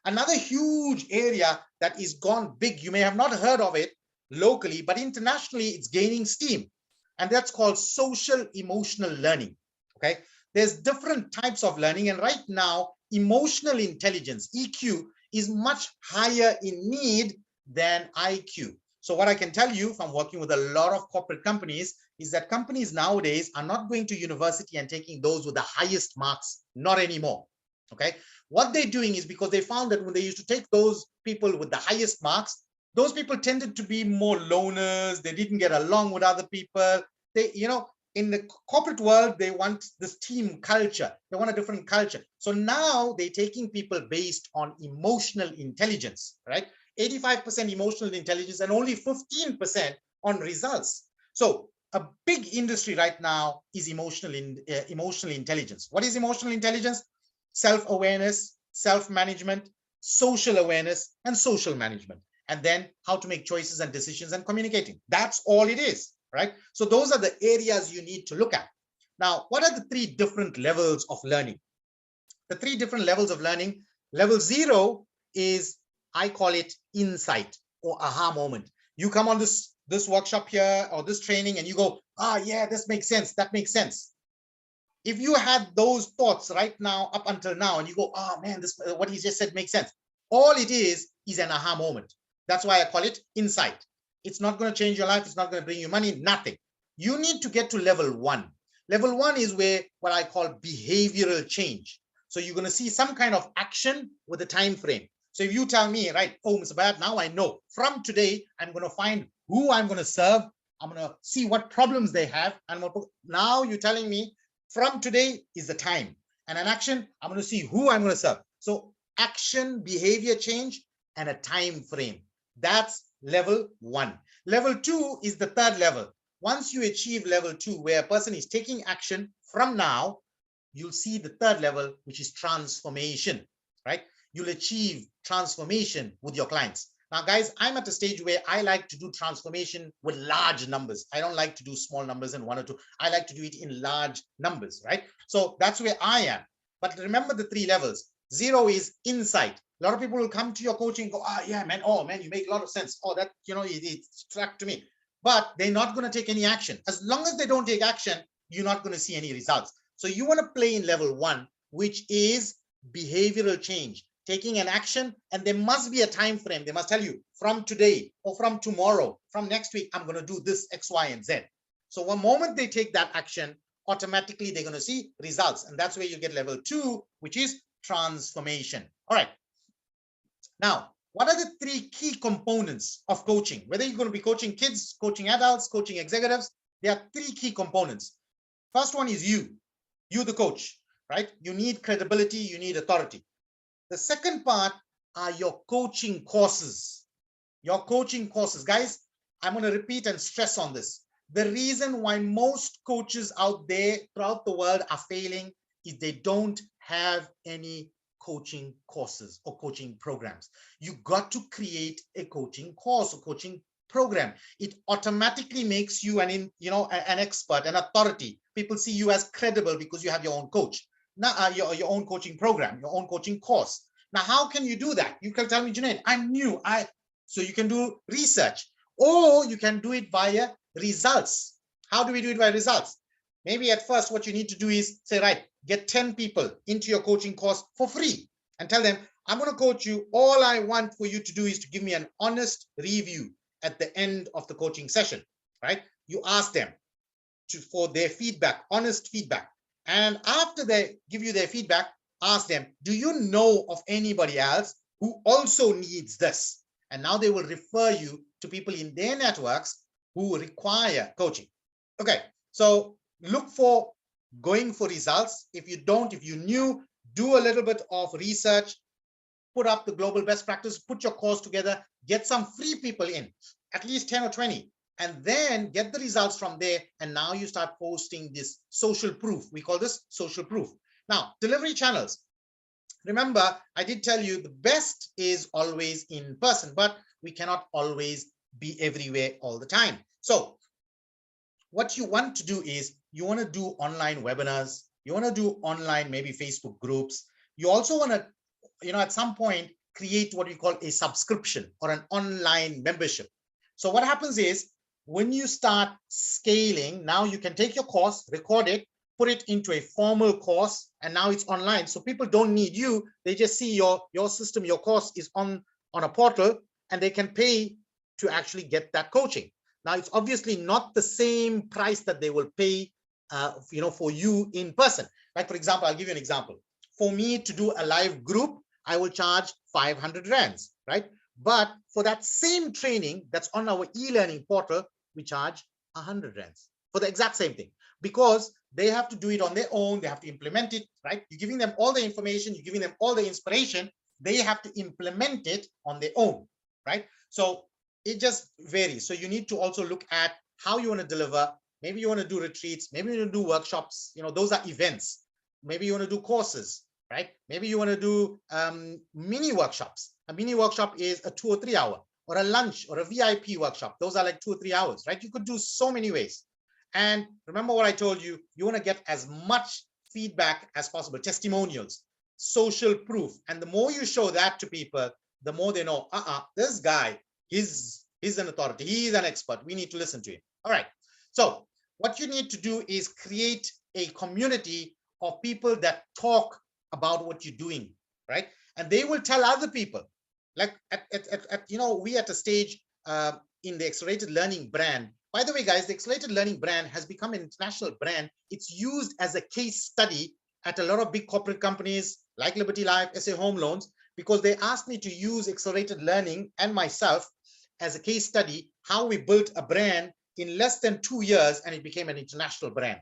Another huge area that is gone big, you may have not heard of it locally, but internationally it's gaining steam. And that's called social emotional learning, okay? There's different types of learning. And right now, emotional intelligence, EQ, is much higher in need than IQ. So what I can tell you from working with a lot of corporate companies is that companies nowadays are not going to university and taking those with the highest marks, not anymore, okay? What they're doing is because they found that when they used to take those people with the highest marks, those people tended to be more loners. They didn't get along with other people. They, in the corporate world, they want this team culture. They want a different culture. So now they're taking people based on emotional intelligence, right? 85% emotional intelligence and only 15% on results. So a big industry right now is emotional intelligence. What is emotional intelligence? Self-awareness, self-management, social awareness, and social management. And then how to make choices and decisions and communicating. That's all it is, right? So those are the areas you need to look at. Now, what are the three different levels of learning? The three different levels of learning. Level 0 is, I call it insight or aha moment. You come on this workshop here or this training and you go, yeah, this makes sense. That makes sense. If you had those thoughts right now, up until now, and you go, oh man, this what he just said makes sense. All it is an aha moment. That's why I call it insight. It's not going to change your life. It's not going to bring you money, nothing. You need to get to level 1. Level 1 is where what I call behavioral change. So you're going to see some kind of action with a time frame. So if you tell me, right, oh, Mr. Bharat, now I know from today, I'm going to find who I'm going to serve. I'm going to see what problems they have. And now you're telling me from today is the time. And an action, I'm going to see who I'm going to serve. So action, behavior change, and a time frame. That's level 1. Level 2 is the third level. Once you achieve level 2, where a person is taking action from now, you'll see the third level, which is transformation, right? You'll achieve transformation with your clients. Now, guys, I'm at a stage where I like to do transformation with large numbers. I don't like to do small numbers and 1 or 2. I like to do it in large numbers, right? So that's where I am. But remember the 3 levels. 0 is insight. A lot of people will come to your coaching and go, yeah, man, oh, man, you make a lot of sense. Oh, that, it struck to me. But they're not going to take any action. As long as they don't take action, you're not going to see any results. So you want to play in level 1, which is behavioral change, taking an action, and there must be a time frame. They must tell you from today or from tomorrow, from next week, I'm going to do this X, Y, and Z. So one moment they take that action, automatically they're going to see results. And that's where you get level 2, which is transformation. All right. Now, what are the 3 key components of coaching? Whether you're going to be coaching kids, coaching adults, coaching executives, there are 3 key components. First one is you, the coach, right? You need credibility, you need authority. The second part are your coaching courses. Your coaching courses. Guys, I'm going to repeat and stress on this. The reason why most coaches out there throughout the world are failing is they don't have any coaching courses or coaching programs. You got to create a coaching course or coaching program. It automatically makes you an expert, an authority. People see you as credible because you have your own coach. Now, your own coaching program, your own coaching course. Now, how can you do that? You can tell me, Junaid, I'm new. So you can do research, or you can do it via results. How do we do it by results? Maybe at first what you need to do is say, right, get 10 people into your coaching course for free and tell them, I'm going to coach you. All I want for you to do is to give me an honest review at the end of the coaching session, right? You ask them for their feedback, honest feedback. And after they give you their feedback, ask them, do you know of anybody else who also needs this? And now they will refer you to people in their networks who require coaching. Okay, so look for going for results. If you don't, if you're new, do a little bit of research, put up the global best practice, put your course together, get some free people in, at least 10 or 20, and then get the results from there. And now you start posting this social proof. We call this social proof. Now, delivery channels. Remember, I did tell you the best is always in person, but we cannot always be everywhere all the time. So what you want to do is you want to do online webinars. You want to do online, maybe Facebook groups. You also want to, at some point, create what we call a subscription or an online membership. So what happens is when you start scaling, now you can take your course, record it, put it into a formal course, and now it's online. So people don't need you. They just see your system, your course is on a portal, and they can pay to actually get that coaching. Now, it's obviously not the same price that they will pay, for you in person. Like, for example, I'll give you an example. For me to do a live group, I will charge 500 rands, right? But for that same training that's on our e-learning portal, we charge 100 rands for the exact same thing, because they have to do it on their own. They have to implement it, right? You're giving them all the information, you're giving them all the inspiration. They have to implement it on their own, right? So it just varies. So you need to also look at how you want to deliver. Maybe you want to do retreats, maybe you want to do workshops, those are events. Maybe you want to do courses, right? Maybe you want to do mini workshops. A mini workshop is a 2 or 3 hour, or a lunch or a VIP workshop. Those are like 2 or 3 hours, right? You could do so many ways. And remember what I told you, you want to get as much feedback as possible, testimonials, social proof. And the more you show that to people, the more they know, this guy, he's an authority, he's an expert, we need to listen to him. All right. So what you need to do is create a community of people that talk about what you're doing, right? And they will tell other people. Like we at a stage in the Accelerated Learning brand. By the way, guys, the Accelerated Learning brand has become an international brand. It's used as a case study at a lot of big corporate companies like Liberty Life, SA Home Loans, because they asked me to use Accelerated Learning and myself as a case study, how we built a brand in less than 2 years, and it became an international brand.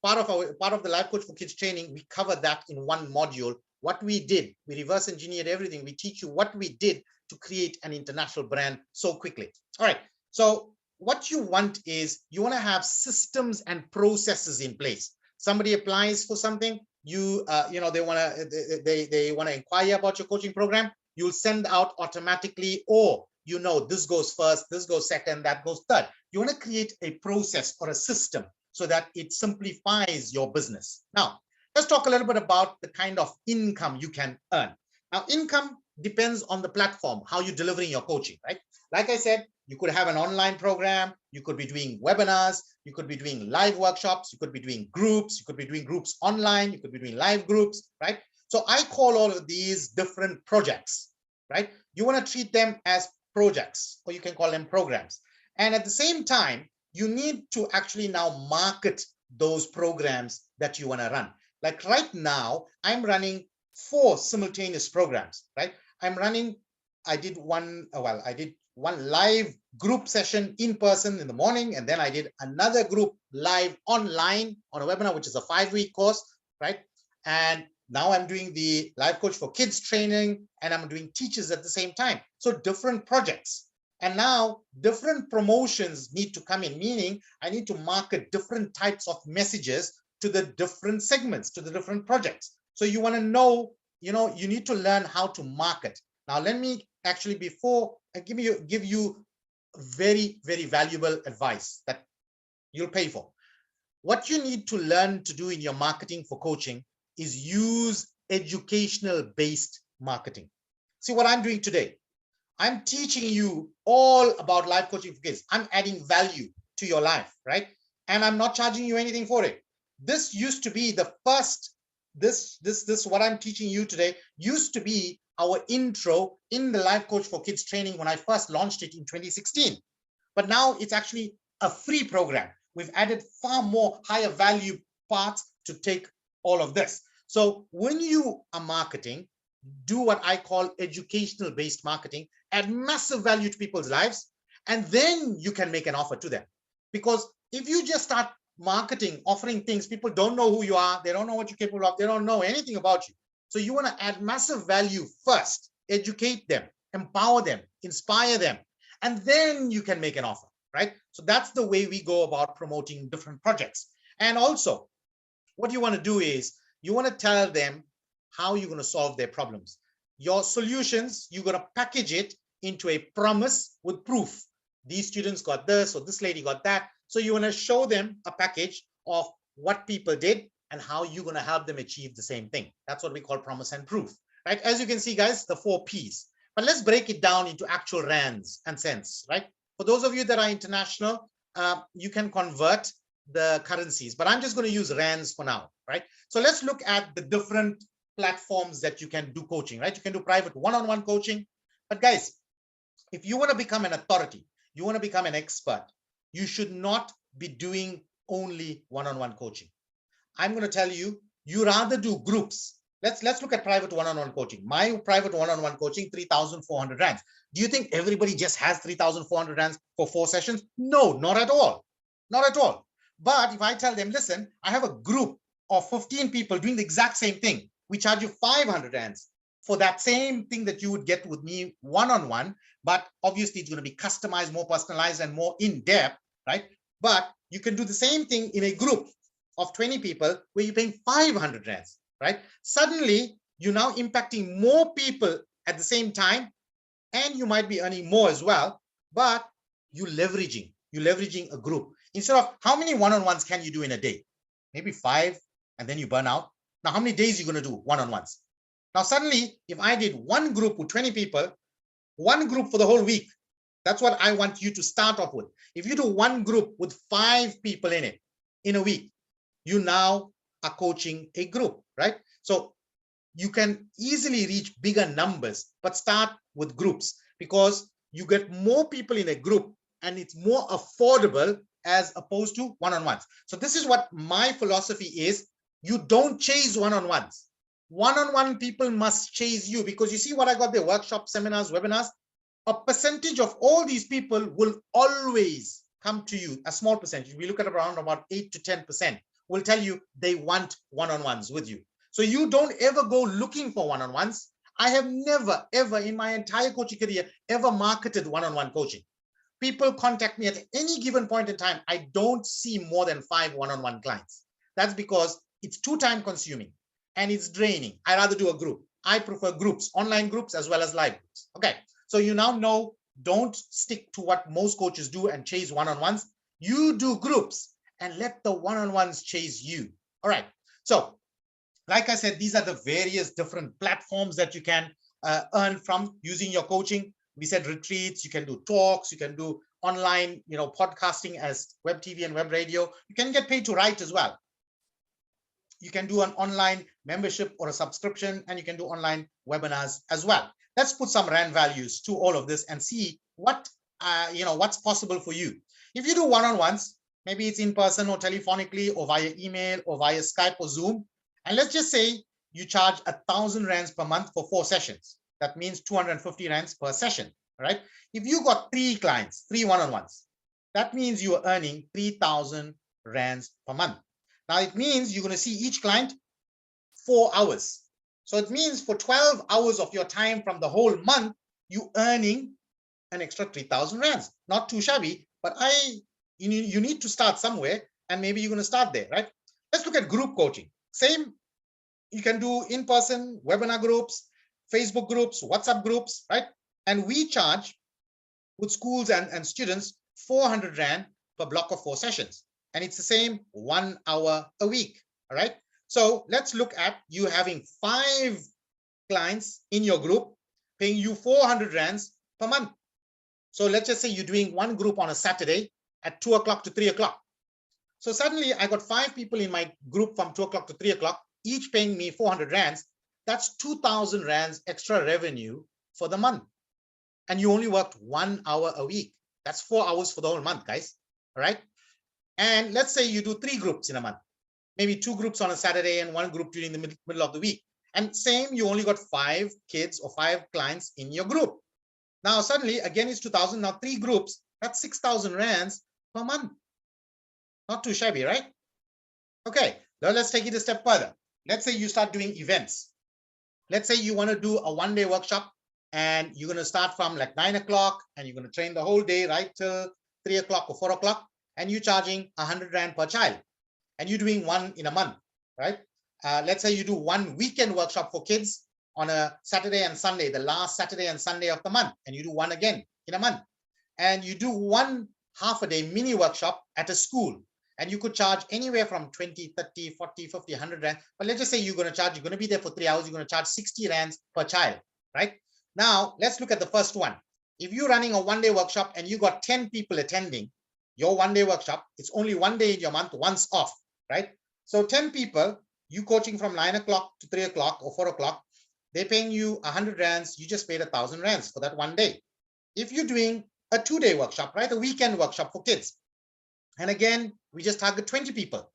Part of the Life Coach for Kids training, we covered that in one module. What we did, we reverse engineered everything. We teach you what we did to create an international brand so quickly. All right. So what you want is you want to have systems and processes in place. Somebody applies for something, they want to inquire about your coaching program. You'll send out automatically, or this goes first, this goes second, that goes third. You want to create a process or a system so that it simplifies your business. Now, let's talk a little bit about the kind of income you can earn. Now, income depends on the platform, how you're delivering your coaching, right? Like I said, you could have an online program, you could be doing webinars, you could be doing live workshops, you could be doing groups, you could be doing groups online, you could be doing live groups, right? So I call all of these different projects, right? You want to treat them as projects, or you can call them programs. And at the same time, you need to actually now market those programs that you want to run. Like right now, I'm running 4 simultaneous programs, right? I did one live group session in person in the morning, and then I did another group live online on a webinar, which is a 5-week course, right? And now I'm doing the Life Coach for Kids training, and I'm doing teachers at the same time. So different projects. And now different promotions need to come in, meaning I need to market different types of messages to the different segments, to the different projects. So you want to know, you need to learn how to market. Now, let me actually, before I give you very, very valuable advice that you'll pay for. What you need to learn to do in your marketing for coaching is use educational-based marketing. See what I'm doing today. I'm teaching you all about life coaching for kids. I'm adding value to your life, right? And I'm not charging you anything for it. This used to be the first, what I'm teaching you today used to be our intro in the Life Coach for Kids training when I first launched it in 2016. But now it's actually a free program. We've added far more higher value parts to take all of this. So when you are marketing, do what I call educational based marketing, add massive value to people's lives, and then you can make an offer to them. Because if you just start marketing, offering things, people don't know who you are, they don't know what you're capable of, they don't know anything about you. So you want to add massive value first, educate them, empower them, inspire them, and then you can make an offer, right? So that's the way we go about promoting different projects. And also, what you want to do is you want to tell them how you're going to solve their problems. Your solutions, you're going to package it into a promise with proof. These students got this, or this lady got that. So you want to show them a package of what people did and how you're going to help them achieve the same thing. That's what we call promise and proof, right? As you can see, guys, the 4 Ps. But let's break it down into actual rands and cents, right? For those of you that are international, you can convert the currencies, but I'm just going to use rands for now, right? So let's look at the different platforms that you can do coaching, right? You can do private one-on-one coaching. But guys, if you want to become an authority, you want to become an expert, you should not be doing only one-on-one coaching. I'm going to tell you, you rather do groups. Let's look at private one-on-one coaching. My private one-on-one coaching, 3,400 rands. Do you think everybody just has 3,400 rands for 4 sessions? No, not at all. Not at all. But if I tell them, listen, I have a group of 15 people doing the exact same thing. We charge you 500 rands for that same thing that you would get with me one-on-one, but obviously it's going to be customized, more personalized, and more in-depth, right? But you can do the same thing in a group of 20 people where you're paying 500 rands, right? Suddenly, you're now impacting more people at the same time, and you might be earning more as well, but you're leveraging a group. Instead of how many one-on-ones can you do in a day? Maybe 5, and then you burn out. Now, how many days are you going to do one-on-ones? Now, suddenly, if I did one group with 20 people, one group for the whole week, that's what I want you to start off with. If you do one group with 5 people in it in a week, you now are coaching a group, right? So you can easily reach bigger numbers, but start with groups because you get more people in a group and it's more affordable as opposed to one-on-ones. So this is what my philosophy is. You don't chase one-on-ones. One-on-one people must chase you, because you see what I got there, workshops, seminars, webinars. A percentage of all these people will always come to you, a small percentage. We look at around about 8 to 10% will tell you they want one-on-ones with you. So you don't ever go looking for one-on-ones. I have never, ever in my entire coaching career, ever marketed one-on-one coaching. People contact me at any given point in time. I don't see more than 5 one-on-one clients. That's because it's too time consuming and it's draining. I rather do a group. I prefer groups, online groups as well as live groups. Okay, so you now know, don't stick to what most coaches do and chase one-on-ones. You do groups and let the one-on-ones chase you. All right, so like I said, these are the various different platforms that you can earn from using your coaching. We said retreats, you can do talks, you can do online, podcasting as web TV and web radio. You can get paid to write as well. You can do an online membership or a subscription, and you can do online webinars as well. Let's put some rand values to all of this and see what, what's possible for you. If you do one-on-ones, maybe it's in person or telephonically or via email or via Skype or Zoom. And let's just say you charge 1,000 rands per month for 4 sessions. That means 250 rands per session, right? If you got 3 clients, 3 one-on-ones, that means you are earning 3,000 rands per month. Now it means you're going to see each client 4 hours. So it means for 12 hours of your time from the whole month, you earning an extra 3,000 rands. Not too shabby, but you need to start somewhere, and maybe you're going to start there, right? Let's look at group coaching. Same, you can do in-person webinar groups, Facebook groups, WhatsApp groups, right? And we charge with schools and students 400 rand per block of 4 sessions. And it's the same 1 hour a week, all right? So let's look at you having 5 clients in your group paying you 400 rands per month. So let's just say you're doing one group on a Saturday at 2 o'clock to 3 o'clock. So suddenly I got 5 people in my group from 2 o'clock to 3 o'clock, each paying me 400 rands. That's 2,000 rands extra revenue for the month. And you only worked 1 hour a week. That's 4 hours for the whole month, guys. All right. And let's say you do 3 groups in a month, maybe 2 groups on a Saturday and 1 group during the middle of the week. And same, you only got 5 kids or 5 clients in your group. Now, suddenly, again, it's 2,000. Now, 3 groups, that's 6,000 rands per month. Not too shabby, right? Okay, now let's take it a step further. Let's say you start doing events. let's say you want to do a one-day workshop and you're going to start from like 9 o'clock and you're going to train the whole day right till 3 o'clock or 4 o'clock, and you're charging 100 Rand per child, and you're doing one in a month, right? Let's say you do one weekend workshop for kids on a Saturday and Sunday, the last Saturday and Sunday of the month, and you do one again in a month, and you do one half a day mini workshop at a school, and you could charge anywhere from 20, 30, 40, 50, 100 Rand. But let's just say you're going to be there for 3 hours, you're going to charge 60 Rands per child, right? Now, let's look at the first one. If you're running a one-day workshop and you got 10 people attending your one-day workshop, it's only one day in your month, once off, right? So 10 people, you coaching from 9 o'clock to 3 o'clock or 4 o'clock, they're paying you 100 Rands, you just paid 1,000 Rands for that one day. If you're doing a 2-day workshop, right, a weekend workshop for kids, and again, we just target 20 people.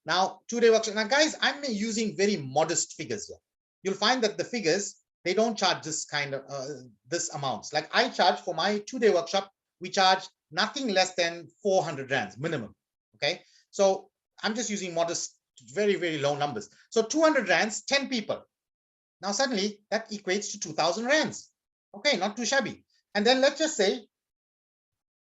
Now, 2-day workshop. Now, guys, I'm using very modest figures here. You'll find that the figures, they don't charge this kind of this amounts. Like I charge for my 2-day workshop, we charge nothing less than 400 Rands minimum. Okay, so I'm just using modest, very, very low numbers. So 200 Rands, 10 people. Now suddenly that equates to 2,000 Rands. Okay, not too shabby. And then let's just say,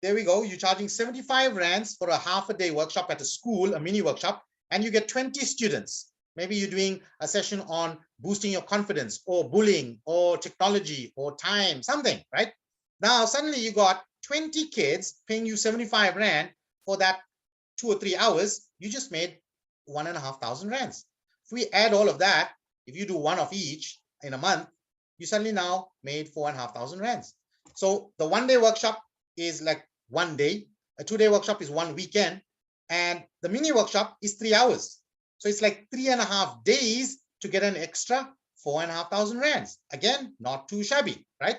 there we go, you're charging 75 Rands for a half a day workshop at a school, a mini workshop, and you get 20 students. Maybe you're doing a session on boosting your confidence or bullying or technology or time, something, right? Now, suddenly you got 20 kids paying you 75 Rand for that 2 or 3 hours. You just made 1,500 Rands. If we add all of that, if you do one of each in a month, you suddenly now made 4,500 Rands. So the one-day workshop is like one day, a 2-day workshop is one weekend, and the mini workshop is 3 hours. So it's like 3.5 days to get an extra 4,500 Rands. Again, not too shabby, right?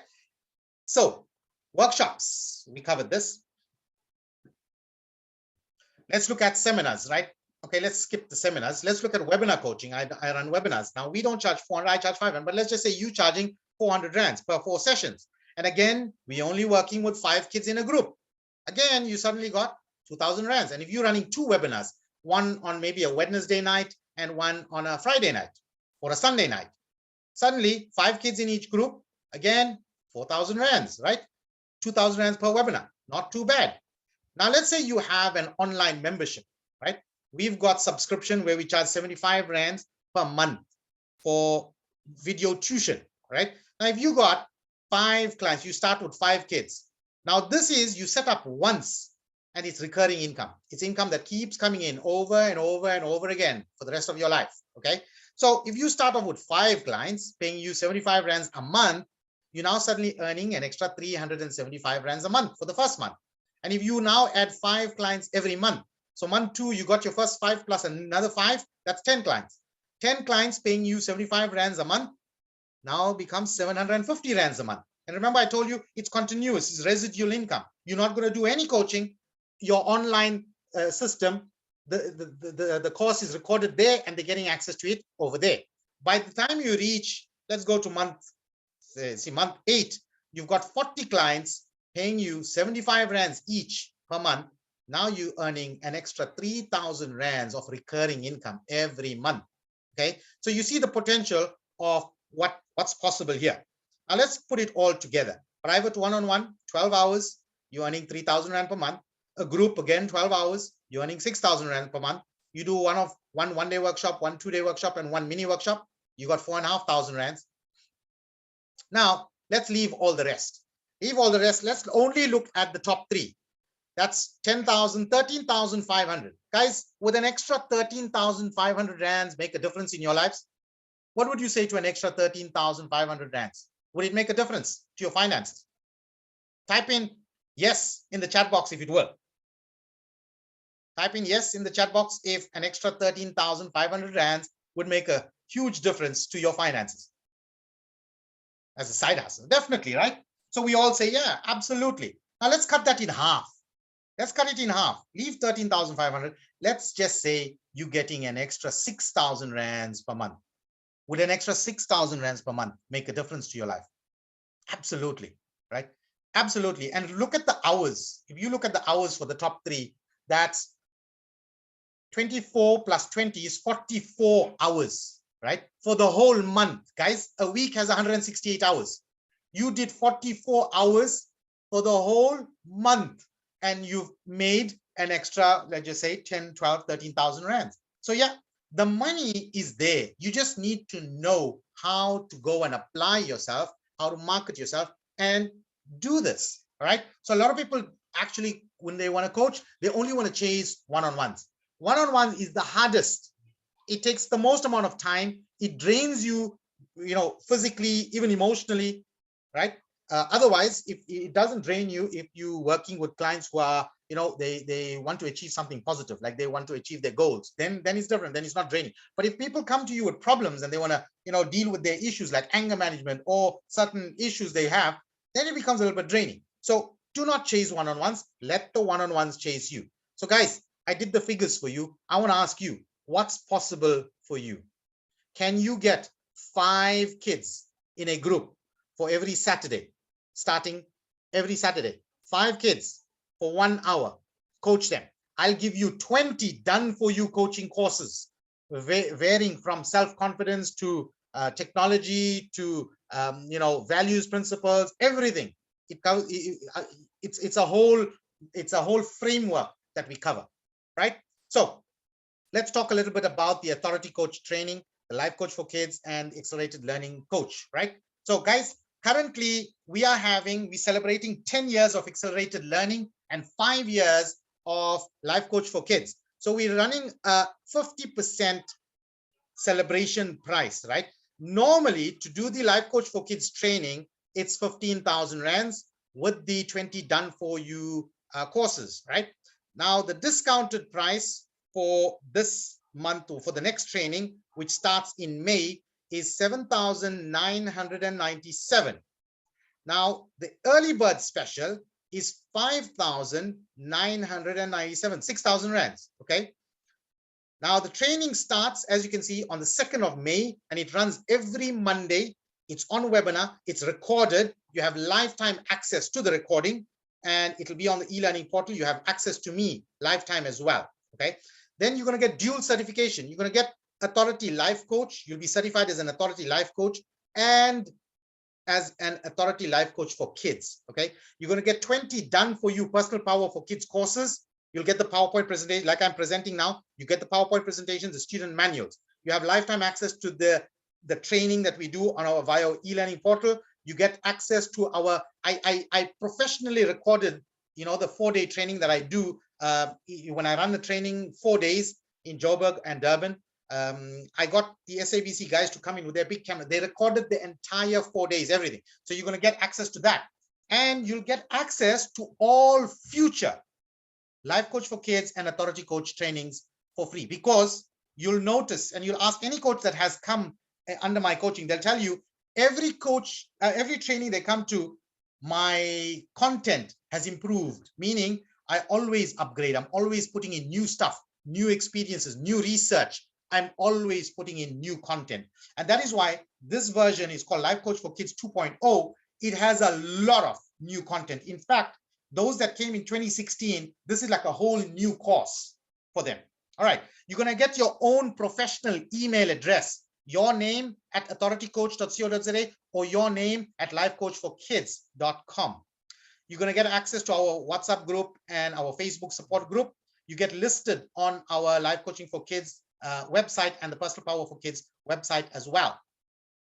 So workshops, we covered this. Let's look at seminars, right? Okay, let's skip the seminars. Let's look at webinar coaching. I run webinars. Now we don't charge 400, I charge 500, but let's just say you charging 400 Rands per 4 sessions. And again, we're only working with 5 kids in a group. Again, you suddenly got 2,000 Rands. And if you're running 2 webinars, one on maybe a Wednesday night and one on a Friday night or a Sunday night, suddenly 5 kids in each group, again, 4,000 Rands, right? 2,000 Rands per webinar, not too bad. Now, let's say you have an online membership, right? We've got subscription where we charge 75 Rands per month for video tuition, right? Now, if you got 5 clients, you start with 5 kids. Now, this is you set up once and it's recurring income. It's income that keeps coming in over and over and over again for the rest of your life. Okay. So if you start off with 5 clients paying you 75 Rands a month, you're now suddenly earning an extra 375 Rands a month for the first month. And if you now add 5 clients every month, so month 2, you got your first 5 plus another 5, that's 10 clients. 10 clients paying you 75 Rands a month now becomes 750 Rands a month. And remember, I told you it's continuous, it's residual income. You're not going to do any coaching. Your online system, the course is recorded there and they're getting access to it over there. By the time you reach, let's go to month 8, you've got 40 clients paying you 75 Rands each per month. Now you're earning an extra 3,000 Rands of recurring income every month. Okay, so you see the potential of what's possible here. Now let's put it all together. Private one-on-one, 12 hours, you're earning 3,000 Rand per month. A group, again, 12 hours, you're earning 6,000 Rand per month. You do one day workshop, one 2-day workshop, and one mini workshop, you got 4,500 Rands. Now, let's leave all the rest. Let's only look at the top 3. That's 10,000, 13,500. Guys, would an extra 13,500 Rands make a difference in your lives? What would you say to an extra 13,500 Rands? Would it make a difference to your finances? Type in yes in the chat box if it will. Type in yes in the chat box if an extra 13,500 Rands would make a huge difference to your finances. As a side hustle, definitely, right? So we all say, yeah, absolutely. Now let's cut that in half. Let's cut it in half. Leave 13,500. Let's just say you're getting an extra 6,000 Rands per month. Would an extra 6,000 Rands per month make a difference to your life? Absolutely, right? Absolutely. And look at the hours. If you look at the hours for the top 3, that's 24 plus 20 is 44 hours. right? For the whole month, guys, a week has 168 hours. You did 44 hours for the whole month, and you've made an extra, let's just say 10, 12, 13,000 rands. So yeah, the money is there. You just need to know how to go and apply yourself, how to market yourself and do this. All right. So a lot of people actually, when they want to coach, they only want to chase one-on-ones. One-on-one is the hardest. It takes the most amount of time. It drains you, physically, even emotionally, right? Otherwise, if it doesn't drain you, if you're working with clients who are, they want to achieve something positive, like they want to achieve their goals, then it's different. Then it's not draining. But if people come to you with problems and they want to, deal with their issues like anger management or certain issues they have, then it becomes a little bit draining. So do not chase one-on-ones. Let the one-on-ones chase you. So guys, I did the figures for you. I want to ask you, what's possible for you? Can you get 5 kids in a group for every Saturday, starting every Saturday? 5 kids for 1 hour, coach them. I'll give you 20 done for you coaching courses, varying from self-confidence to technology to values, principles, everything. It's a whole framework that we cover, right? So let's talk a little bit about the Authority Coach training, the Life Coach for Kids, and Accelerated Learning Coach, right? So guys, currently we're celebrating 10 years of accelerated learning and 5 years of Life Coach for Kids. So we're running a 50% celebration price, right? Normally, to do the Life Coach for Kids training, it's 15,000 rands with the 20 done for you courses, right? Now, the discounted price for this month or for the next training, which starts in May, is 7,997. Now, the early bird special is 5,997, 6,000 rands, okay? Now, the training starts, as you can see, on the 2nd of May, and it runs every Monday. It's on webinar, it's recorded. You have lifetime access to the recording, and it'll be on the e-learning portal. You have access to me lifetime as well, okay? Then you're going to get dual certification. You're going to get Authority Life Coach. You'll be certified as an Authority Life Coach and as an Authority Life Coach for Kids, okay? You're going to get 20 done for you Personal Power for Kids courses. You'll get the PowerPoint presentation like I'm presenting now. You get the PowerPoint presentations, the student manuals. You have lifetime access to the training that we do on our via e-learning portal. You get access to our, I professionally recorded, the 4-day training that I do. When I run the training 4 days in Joburg and Durban, I got the SABC guys to come in with their big camera. They recorded the entire 4 days, everything. So you're going to get access to that. And you'll get access to all future Life Coach for Kids and Authority Coach trainings for free, because you'll notice, and you'll ask any coach that has come under my coaching, they'll tell you every coach, every training they come to, my content has improved, meaning I always upgrade. I'm always putting in new stuff, new experiences, new research. I'm always putting in new content. And that is why this version is called Life Coach for Kids 2.0. It has a lot of new content. In fact, those that came in 2016, this is like a whole new course for them. All right, you're going to get your own professional email address, your name at authoritycoach.co.za or your name at lifecoachforkids.com. You're going to get access to our WhatsApp group and our Facebook support group. You get listed on our Life Coaching for Kids website and the Personal Power for Kids website as well.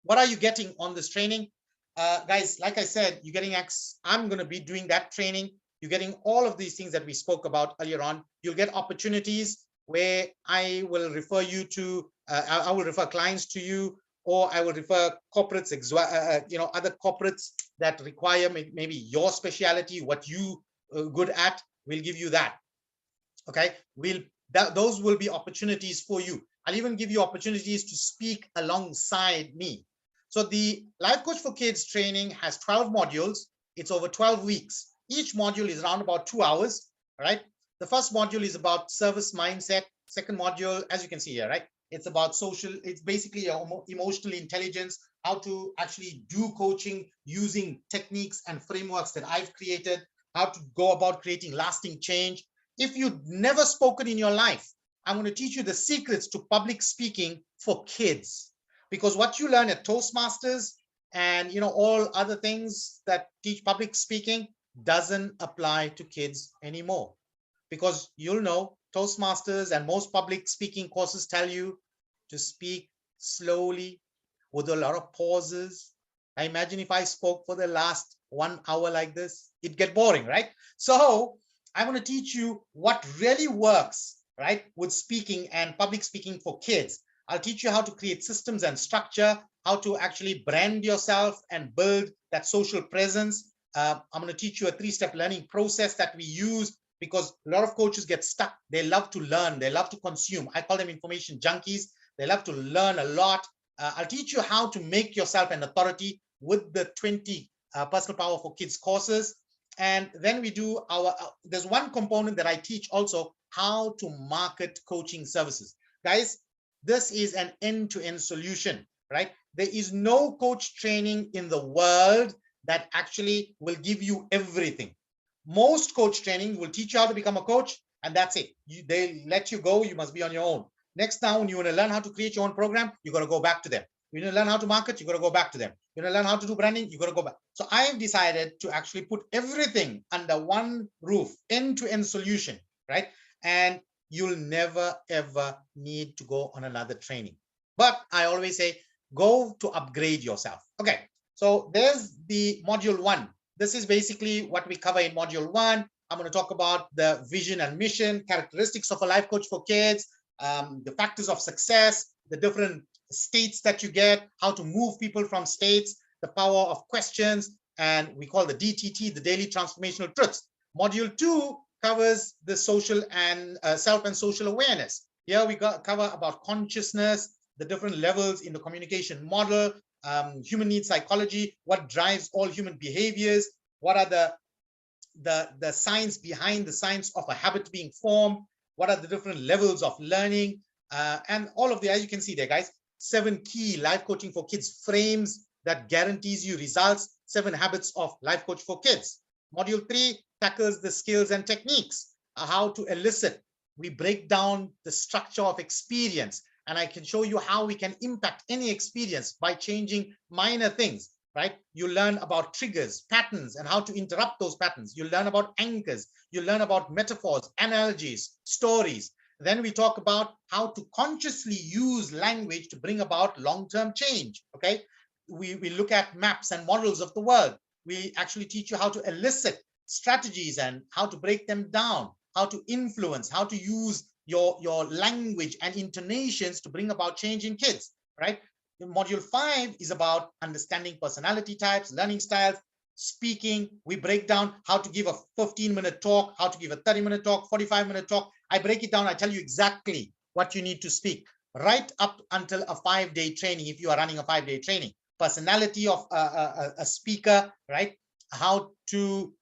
What are you getting on this training? Guys, like I said, you're getting I'm going to be doing that training. You're getting all of these things that we spoke about earlier on. You'll get opportunities where I will refer you to, I will refer clients to you, or I will refer corporates, other corporates that require maybe your specialty, what you good at. We'll give you that. Okay, those will be opportunities for you. I'll even give you opportunities to speak alongside me. So the Life Coach for Kids training has 12 modules. It's over 12 weeks. Each module is around about 2 hours, right? The first module is about service mindset. Second module, as you can see here, right? It's about it's basically emotional intelligence, how to actually do coaching using techniques and frameworks that I've created, how to go about creating lasting change. If you've never spoken in your life, I'm going to teach you the secrets to public speaking for kids. because what you learn at Toastmasters and all other things that teach public speaking doesn't apply to kids anymore, because you'll know Toastmasters and most public speaking courses tell you to speak slowly with a lot of pauses. I imagine if I spoke for the last 1 hour like this, it'd get boring, right? So I'm going to teach you what really works, right, with speaking and public speaking for kids. I'll teach you how to create systems and structure, how to actually brand yourself and build that social presence. I'm going to teach you a 3-step learning process that we use, because a lot of coaches get stuck. They love to learn. They love to consume. I call them information junkies. They love to learn a lot. I'll teach you how to make yourself an authority with the 20 Personal Power for Kids courses. And then we do there's one component that I teach also, how to market coaching services. Guys, this is an end-to-end solution, right? There is no coach training in the world that actually will give you everything. Most coach training will teach you how to become a coach, and that's it. They let you go. You must be on your own. Next time, you want to learn how to create your own program, you got to go back to them. You want to learn how to market, you got to go back to them. You want to learn how to do branding, you got to go back. So I've decided to actually put everything under one roof, end-to-end solution, right? And you'll never, ever need to go on another training. But I always say, go to upgrade yourself. Okay, so there's the module 1. This is basically what we cover in module 1. I'm going to talk about the vision and mission, characteristics of a life coach for kids, the factors of success, the different states that you get, how to move people from states, the power of questions, and we call the DTT, the daily transformational truths. Module 2 covers the social and self and social awareness. Here we cover about consciousness, the different levels in the communication model, human needs psychology, what drives all human behaviors, what are the science behind the science of a habit being formed, what are the different levels of learning, and all of the, as you can see there, guys, 7 key life coaching for kids frames that guarantees you results, 7 habits of life coach for kids. Module 3 tackles the skills and techniques, how to elicit. We break down the structure of experience, and I can show you how we can impact any experience by changing minor things, right? You learn about triggers, patterns, and how to interrupt those patterns. You learn about anchors. You learn about metaphors, analogies, stories. Then we talk about how to consciously use language to bring about long-term change, okay? We look at maps and models of the world. We actually teach you how to elicit strategies and how to break them down, how to influence, how to use your language and intonations to bring about change in kids, right? Module 5 is about understanding personality types, learning styles, speaking. We break down how to give a 15-minute talk, how to give a 30-minute talk, 45-minute talk. I break it down. I tell you exactly what you need to speak, right up until a 5-day training if you are running a 5-day training. Personality of a speaker, right? How to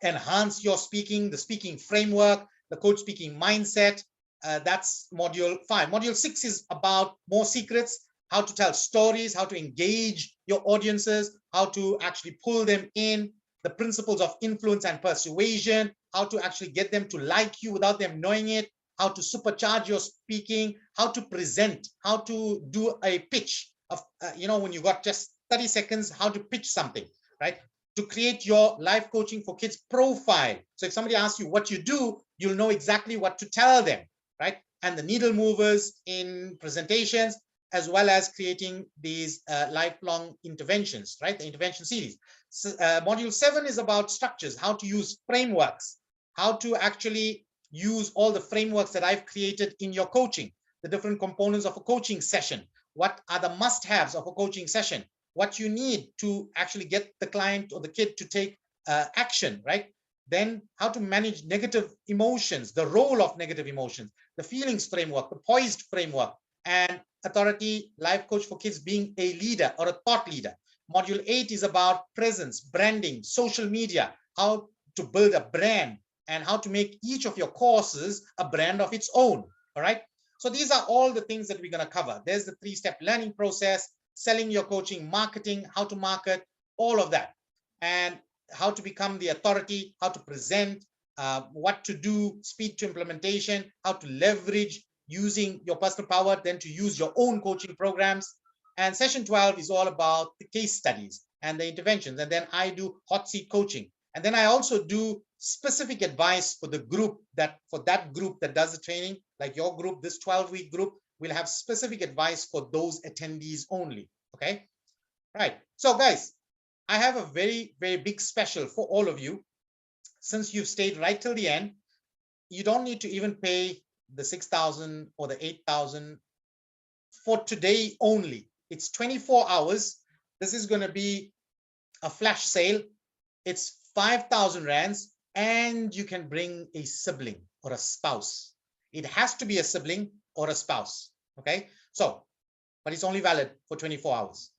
enhance your speaking, the speaking framework, the coach speaking mindset. That's module 5. Module 6 is about more secrets, how to tell stories, how to engage your audiences, how to actually pull them in, the principles of influence and persuasion, how to actually get them to like you without them knowing it, how to supercharge your speaking, how to present, how to do a pitch of, when you got just 30 seconds, how to pitch something, right? To create your life coaching for kids profile. So if somebody asks you what you do, you'll know exactly what to tell them, right? And the needle movers in presentations, as well as creating these lifelong interventions, right? The intervention series. So, module 7 is about structures, how to use frameworks, how to actually use all the frameworks that I've created in your coaching, the different components of a coaching session. What are the must-haves of a coaching session? What you need to actually get the client or the kid to take action, right? Then how to manage negative emotions, the role of negative emotions, the feelings framework, the poised framework, and authority life coach for kids being a leader or a thought leader. Module 8 is about presence, branding, social media, how to build a brand, and how to make each of your courses a brand of its own. All right. So these are all the things that we're going to cover. There's the 3-step learning process, selling your coaching, marketing, how to market, all of that, and how to become the authority, how to present, what to do, speed to implementation, how to leverage using your personal power, then to use your own coaching programs, And session 12 is all about the case studies and the interventions. And then I do hot seat coaching. And then I also do specific advice for the group that does the training, like your group, this 12-week group will have specific advice for those attendees only. Okay. Right. So guys, I have a very, very big special for all of you. Since you've stayed right till the end, you don't need to even pay the 6,000 or the 8,000 for today only. It's 24 hours. This is going to be a flash sale. It's 5,000 rands, and you can bring a sibling or a spouse. It has to be a sibling or a spouse. Okay. So, but it's only valid for 24 hours.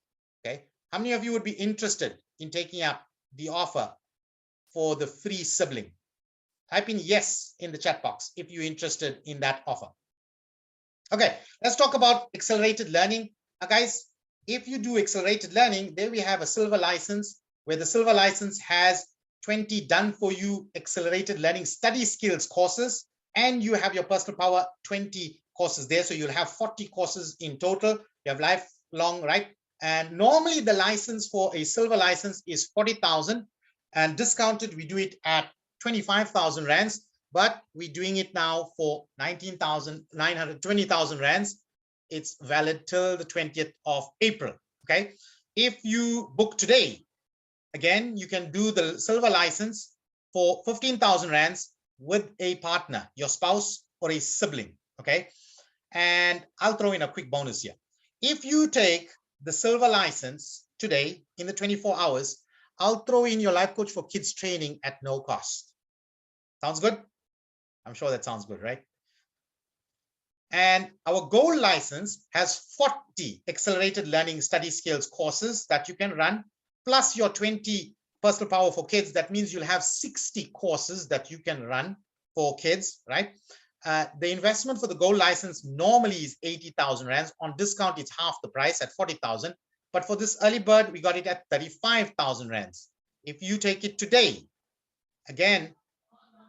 Okay. How many of you would be interested in taking up the offer for the free sibling? Type in yes in the chat box if you're interested in that offer. Okay, let's talk about accelerated learning. Guys, if you do accelerated learning, there we have a silver license, where the silver license has 20 done for you accelerated learning study skills courses, and you have your personal power 20 courses there. So you'll have 40 courses in total. You have lifelong, right? And normally the license for a silver license is 40,000, and discounted we do it at 25,000 rands, but we're doing it now for 19,920,000 rands. It's valid till the 20th of April. Okay. If you book today, again, you can do the silver license for 15,000 rands with a partner, your spouse or a sibling. Okay. And I'll throw in a quick bonus here. If you take the silver license today in the 24 hours, I'll throw in your Life Coach for Kids training at no cost. Sounds good? I'm sure that sounds good, right? And our gold license has 40 accelerated learning study skills courses that you can run, plus your 20 personal power for kids. That means you'll have 60 courses that you can run for kids, right? The investment for the gold license normally is 80,000 rands. On discount, it's half the price at 40,000. But for this early bird, we got it at 35,000 rands. If you take it today, again,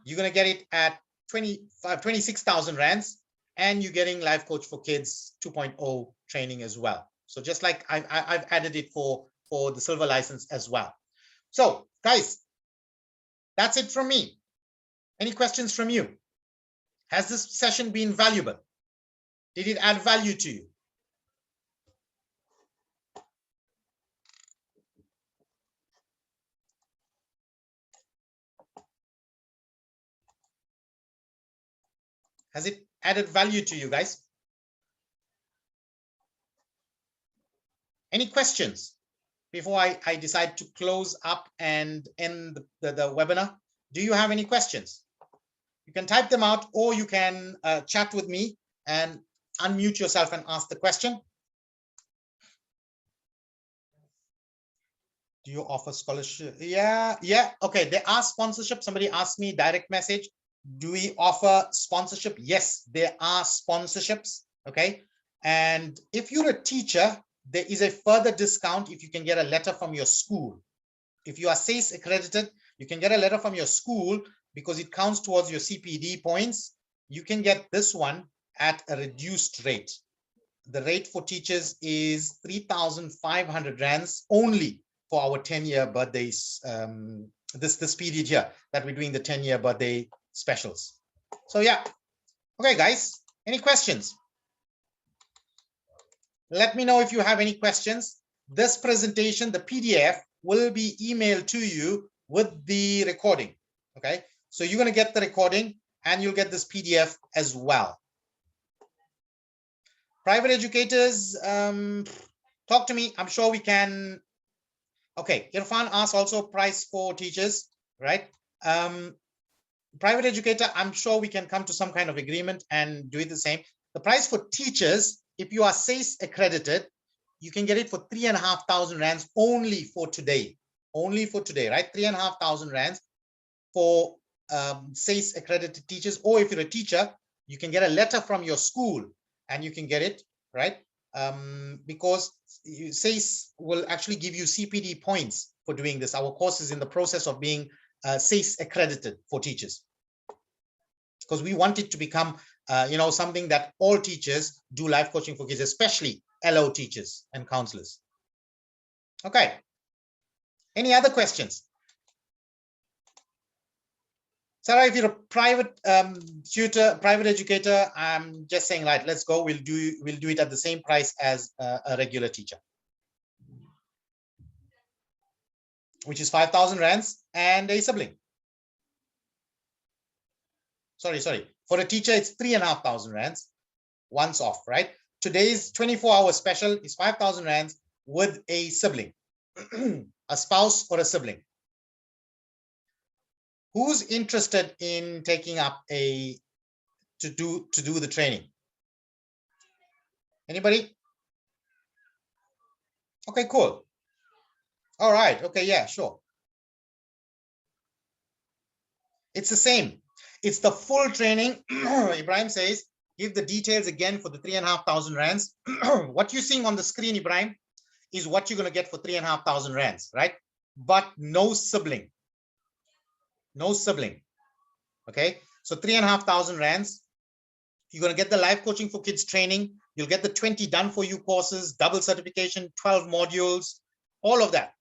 you're going to get it at 26,000 rands, and you're getting Life Coach for Kids 2.0 training as well. So just like I've added it for the silver license as well. So guys, that's it from me. Any questions from you? Has this session been valuable? Did it add value to you? Has it added value to you guys? Any questions before I decide to close up and end the webinar? Do you have any questions? You can type them out, or you can chat with me and unmute yourself and ask the question. Do you offer scholarship? Yeah. Okay, there are sponsorship. Somebody asked me direct message. Do we offer sponsorship? Yes, there are sponsorships. Okay. And if you're a teacher, there is a further discount if you can get a letter from your school. If you are SACE accredited, you can get a letter from your school because it counts towards your CPD points. You can get this one at a reduced rate. The rate for teachers is 3,500 rands only for our 10-year birthdays. This period here that we're doing the 10-year birthday specials. So yeah. Okay, guys, any questions? Let me know if you have any questions. This presentation, the PDF, will be emailed to you with the recording. Okay, so you're going to get the recording and you'll get this PDF as well. Private educators, talk to me. I'm sure we can. Okay, Irfan asked also price for teachers, right? Private educator, I'm sure we can come to some kind of agreement and do it the same. The price for teachers, if you are SACE accredited, you can get it for 3,500 rands only for today. Only for today, right? 3,500 rands for SACE accredited teachers. Or if you're a teacher, you can get a letter from your school and you can get it, right? Because SACE will actually give you CPD points for doing this. Our course is in the process of being SACE accredited for teachers, because we want it to become something that all teachers do life coaching for kids, especially LO teachers and counselors. Okay. Any other questions? Sarah, if you're a private tutor, private educator, I'm just saying, like, let's go. We'll do it at the same price as a regular teacher, which is 5,000 rands and a sibling. Sorry. For a teacher, it's 3,500 rands once off, right? Today's 24-hour special is 5,000 rands with a sibling, a spouse or a sibling. Who's interested in taking up to do the training? Anybody? Okay, cool. All right. Okay, yeah, sure. It's the same. It's the full training. Ibrahim says, give the details again for the 3,500 rands. What you're seeing on the screen, Ibrahim, is what you're going to get for 3,500 rands, right? But no sibling. No sibling. Okay, so 3,500 rands. You're going to get the life coaching for kids training. You'll get the 20 done for you courses, double certification, 12 modules, all of that.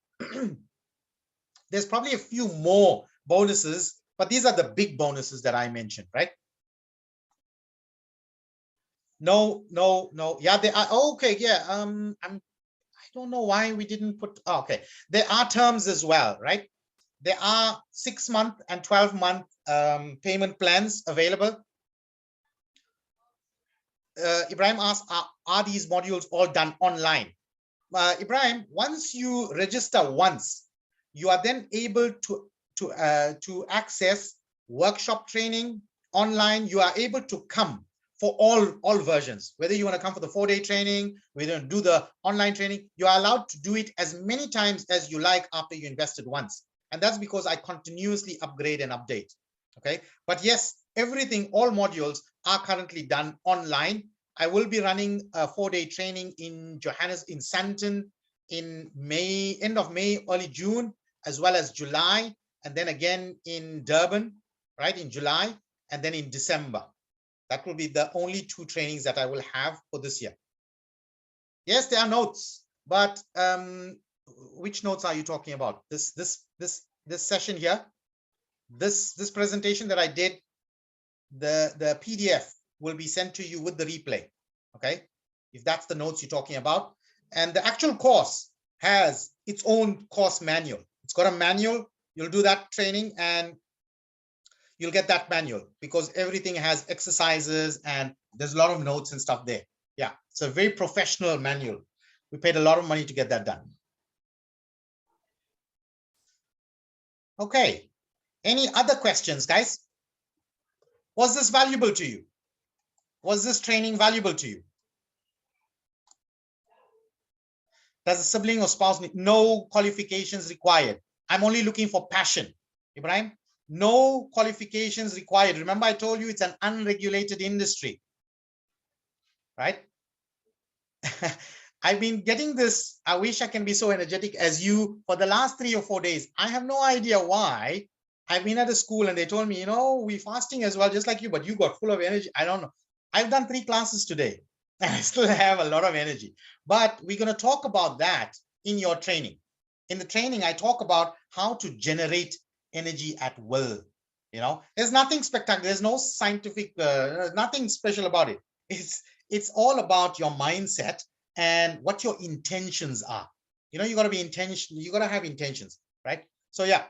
There's probably a few more bonuses, but these are the big bonuses that I mentioned, right? No. Yeah, they are. Okay, yeah. I don't know why we didn't put. Oh, okay, there are terms as well, right? There are 6-month and 12-month payment plans available. Ibrahim asked, are these modules all done online? Ibrahim, once you register once, you are then able to access workshop training online. You are able to come for all versions, whether you want to come for the 4-day training, whether you do the online training, you are allowed to do it as many times as you like after you invested once. And that's because I continuously upgrade and update. Okay, but yes, everything, all modules are currently done online. I will be running a 4-day training in Sandton in May, end of May, early June, as well as July, and then again in Durban, right, in July, and then in December. That will be the only 2 trainings that I will have for this year. Yes, there are notes, but which notes are you talking about? This session here, this presentation that I did, the PDF will be sent to you with the replay. Okay, if that's the notes you're talking about. And the actual course has its own course manual. It's got a manual. You'll do that training and you'll get that manual because everything has exercises and there's a lot of notes and stuff there. Yeah, it's a very professional manual. We paid a lot of money to get that done. Okay, any other questions, guys? Was this valuable to you? Was this training valuable to you? Does a sibling or spouse need? No qualifications required. I'm only looking for passion. Ibrahim, no qualifications required. Remember, I told you it's an unregulated industry, right? I've been getting this. I wish I can be so energetic as you for the last 3 or 4 days. I have no idea why. I've been at a school and they told me, you know, we're fasting as well, just like you, but you got full of energy. I don't know. I've done 3 classes today and I still have a lot of energy. But we're going to talk about that in your training. In the training, I talk about how to generate energy at will. You know, there's nothing spectacular. There's no scientific, nothing special about it. It's all about your mindset and what your intentions are. You know, you got to be intentional. You got to have intentions, right? So yeah.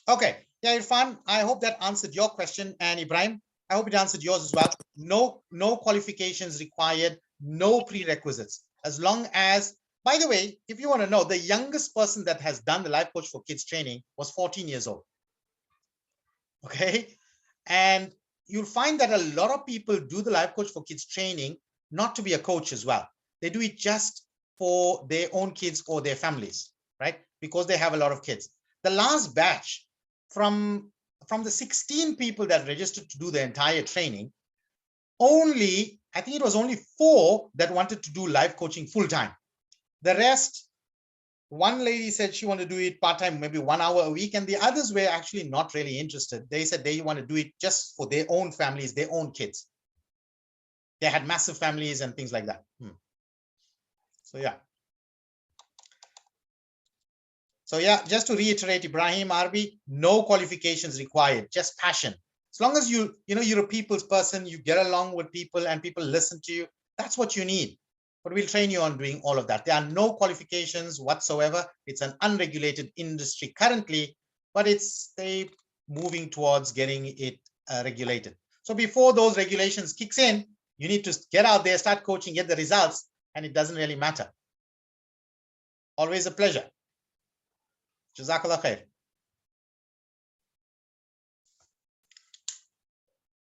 Okay. Yeah, Irfan, I hope that answered your question. And Ibrahim, I hope it answered yours as well. No qualifications required, no prerequisites. As long as, by the way, if you want to know, the youngest person that has done the Life Coach for Kids training was 14 years old. Okay. And you'll find that a lot of people do the Life Coach for Kids training not to be a coach as well. They do it just for their own kids or their families, right? Because they have a lot of kids. The last batch from the 16 people that registered to do the entire training, I think it was only 4 that wanted to do life coaching full time. The rest, one lady said she wanted to do it part-time, maybe 1 hour a week, and the others were actually not really interested. They said they want to do it just for their own families, their own kids. They had massive families and things like that. So yeah. So yeah, just to reiterate, Ibrahim Arbi, no qualifications required, just passion. As long as you're a people's person, you get along with people and people listen to you, that's what you need. But we'll train you on doing all of that. There are no qualifications whatsoever. It's an unregulated industry currently, but they moving towards getting it regulated. So before those regulations kicks in, you need to get out there, start coaching, get the results, and it doesn't really matter. Always a pleasure. Jazakallah khair.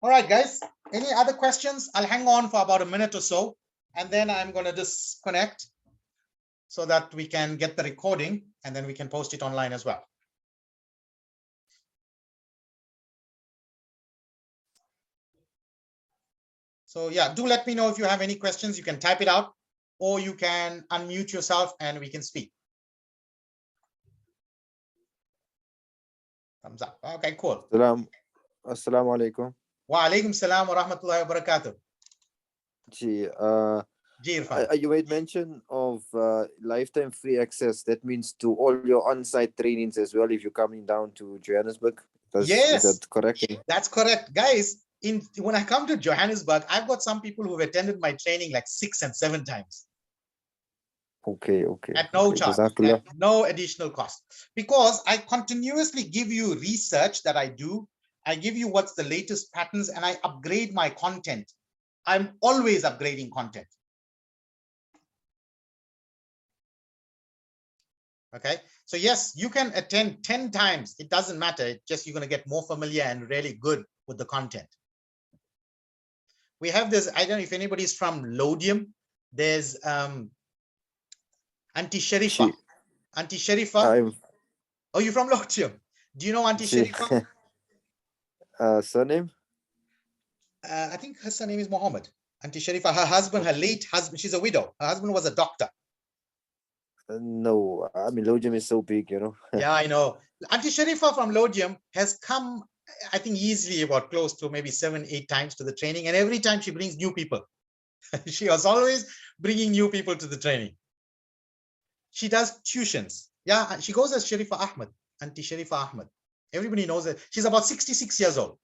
All right, guys. Any other questions? I'll hang on for about a minute or so, and then I'm going to disconnect so that we can get the recording, and then we can post it online as well. So yeah, do let me know if you have any questions. You can type it out, or you can unmute yourself and we can speak. Thumbs up. Okay, cool. Assalamu alaikum. Wa alaikum salam wa rahmatullahi wa barakatuh. You made mention of lifetime free access. That means to all your on-site trainings as well if you're coming down to Johannesburg. Yes, is that correct? That's correct, guys. When I come to Johannesburg, I've got some people who've attended my training like 6 and 7 times. Okay. At no charge, at no additional cost, because I continuously give you research that I do. I give you what's the latest patterns, and I upgrade my content. I'm always upgrading content. Okay, so yes, you can attend 10 times. It doesn't matter. It's just you're going to get more familiar and really good with the content. We have this, I don't know if anybody's from Lodium. There's Auntie Sharifa. Auntie Sharifa. Oh, you're from Lodium. Do you know Auntie Sharifa? Surname? I think her surname is Mohammed. Auntie Sharifa, her husband, her late husband, she's a widow. Her husband was a doctor. No, I mean, Lodium is so big, you know. Yeah, I know. Auntie Sharifa from Lodium has come, I think, easily about close to maybe 7, 8 times to the training. And every time she brings new people. She was always bringing new people to the training. She does tuitions. Yeah, she goes as Sharifa Ahmed, Auntie Sharifa Ahmed. Everybody knows that. She's about 66 years old.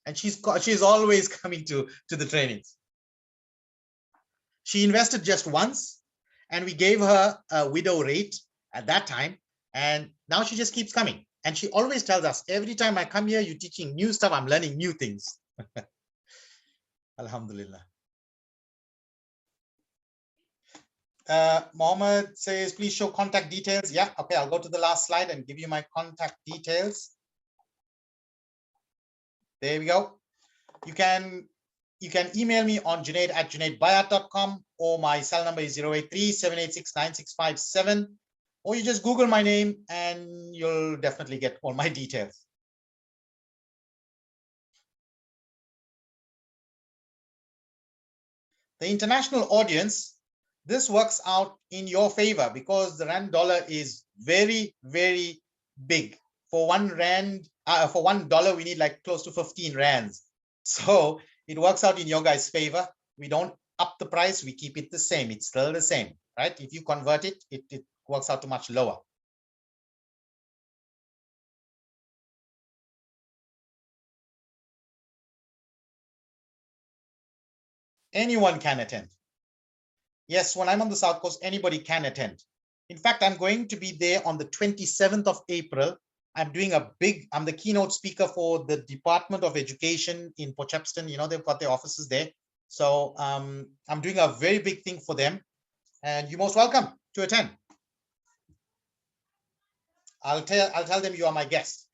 And she's always coming to the trainings. She invested just once, and we gave her a widow rate at that time. And now she just keeps coming. And she always tells us, every time I come here, you're teaching new stuff. I'm learning new things. Alhamdulillah. Mohammed says, please show contact details. Yeah, okay, I'll go to the last slide and give you my contact details. There we go. You can email me on junaid@junaidbayat.com, or my cell number is 083-786-9657, or you just Google my name and you'll definitely get all my details. The international audience, this works out in your favor because the rand dollar is very, very big. For $1, we need like close to 15 rands. So it works out in your guys' favor. We don't up the price, we keep it the same. It's still the same, right? If you convert it, it works out to much lower. Anyone can attend. Yes, when I'm on the South Coast, anybody can attend. In fact, I'm going to be there on the 27th of April. I'm doing I'm the keynote speaker for the Department of Education in Potchefstroom. You know, they've got their offices there. So I'm doing a very big thing for them, and you're most welcome to attend. I'll tell them you are my guest.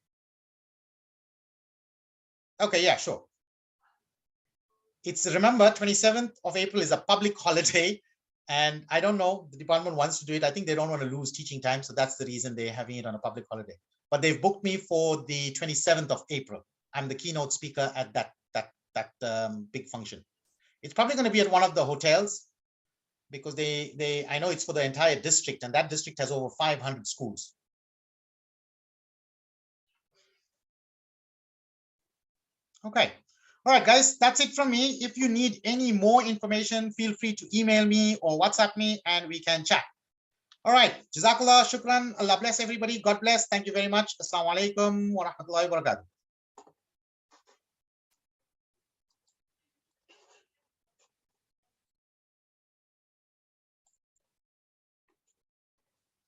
Okay, yeah, sure. Remember, 27th of April is a public holiday. And I don't know, the department wants to do it. I think they don't want to lose teaching time. So that's the reason they're having it on a public holiday. But they've booked me for the 27th of April. I'm the keynote speaker at that big function. It's probably going to be at one of the hotels because I know it's for the entire district, and that district has over 500 schools. Okay. All right, guys, that's it from me. If you need any more information, feel free to email me or WhatsApp me and we can chat. All right. Jazakallah, shukran. Allah bless everybody. God bless. Thank you very much. Assalamu alaikum wa rahmatullahi wa barakatuh.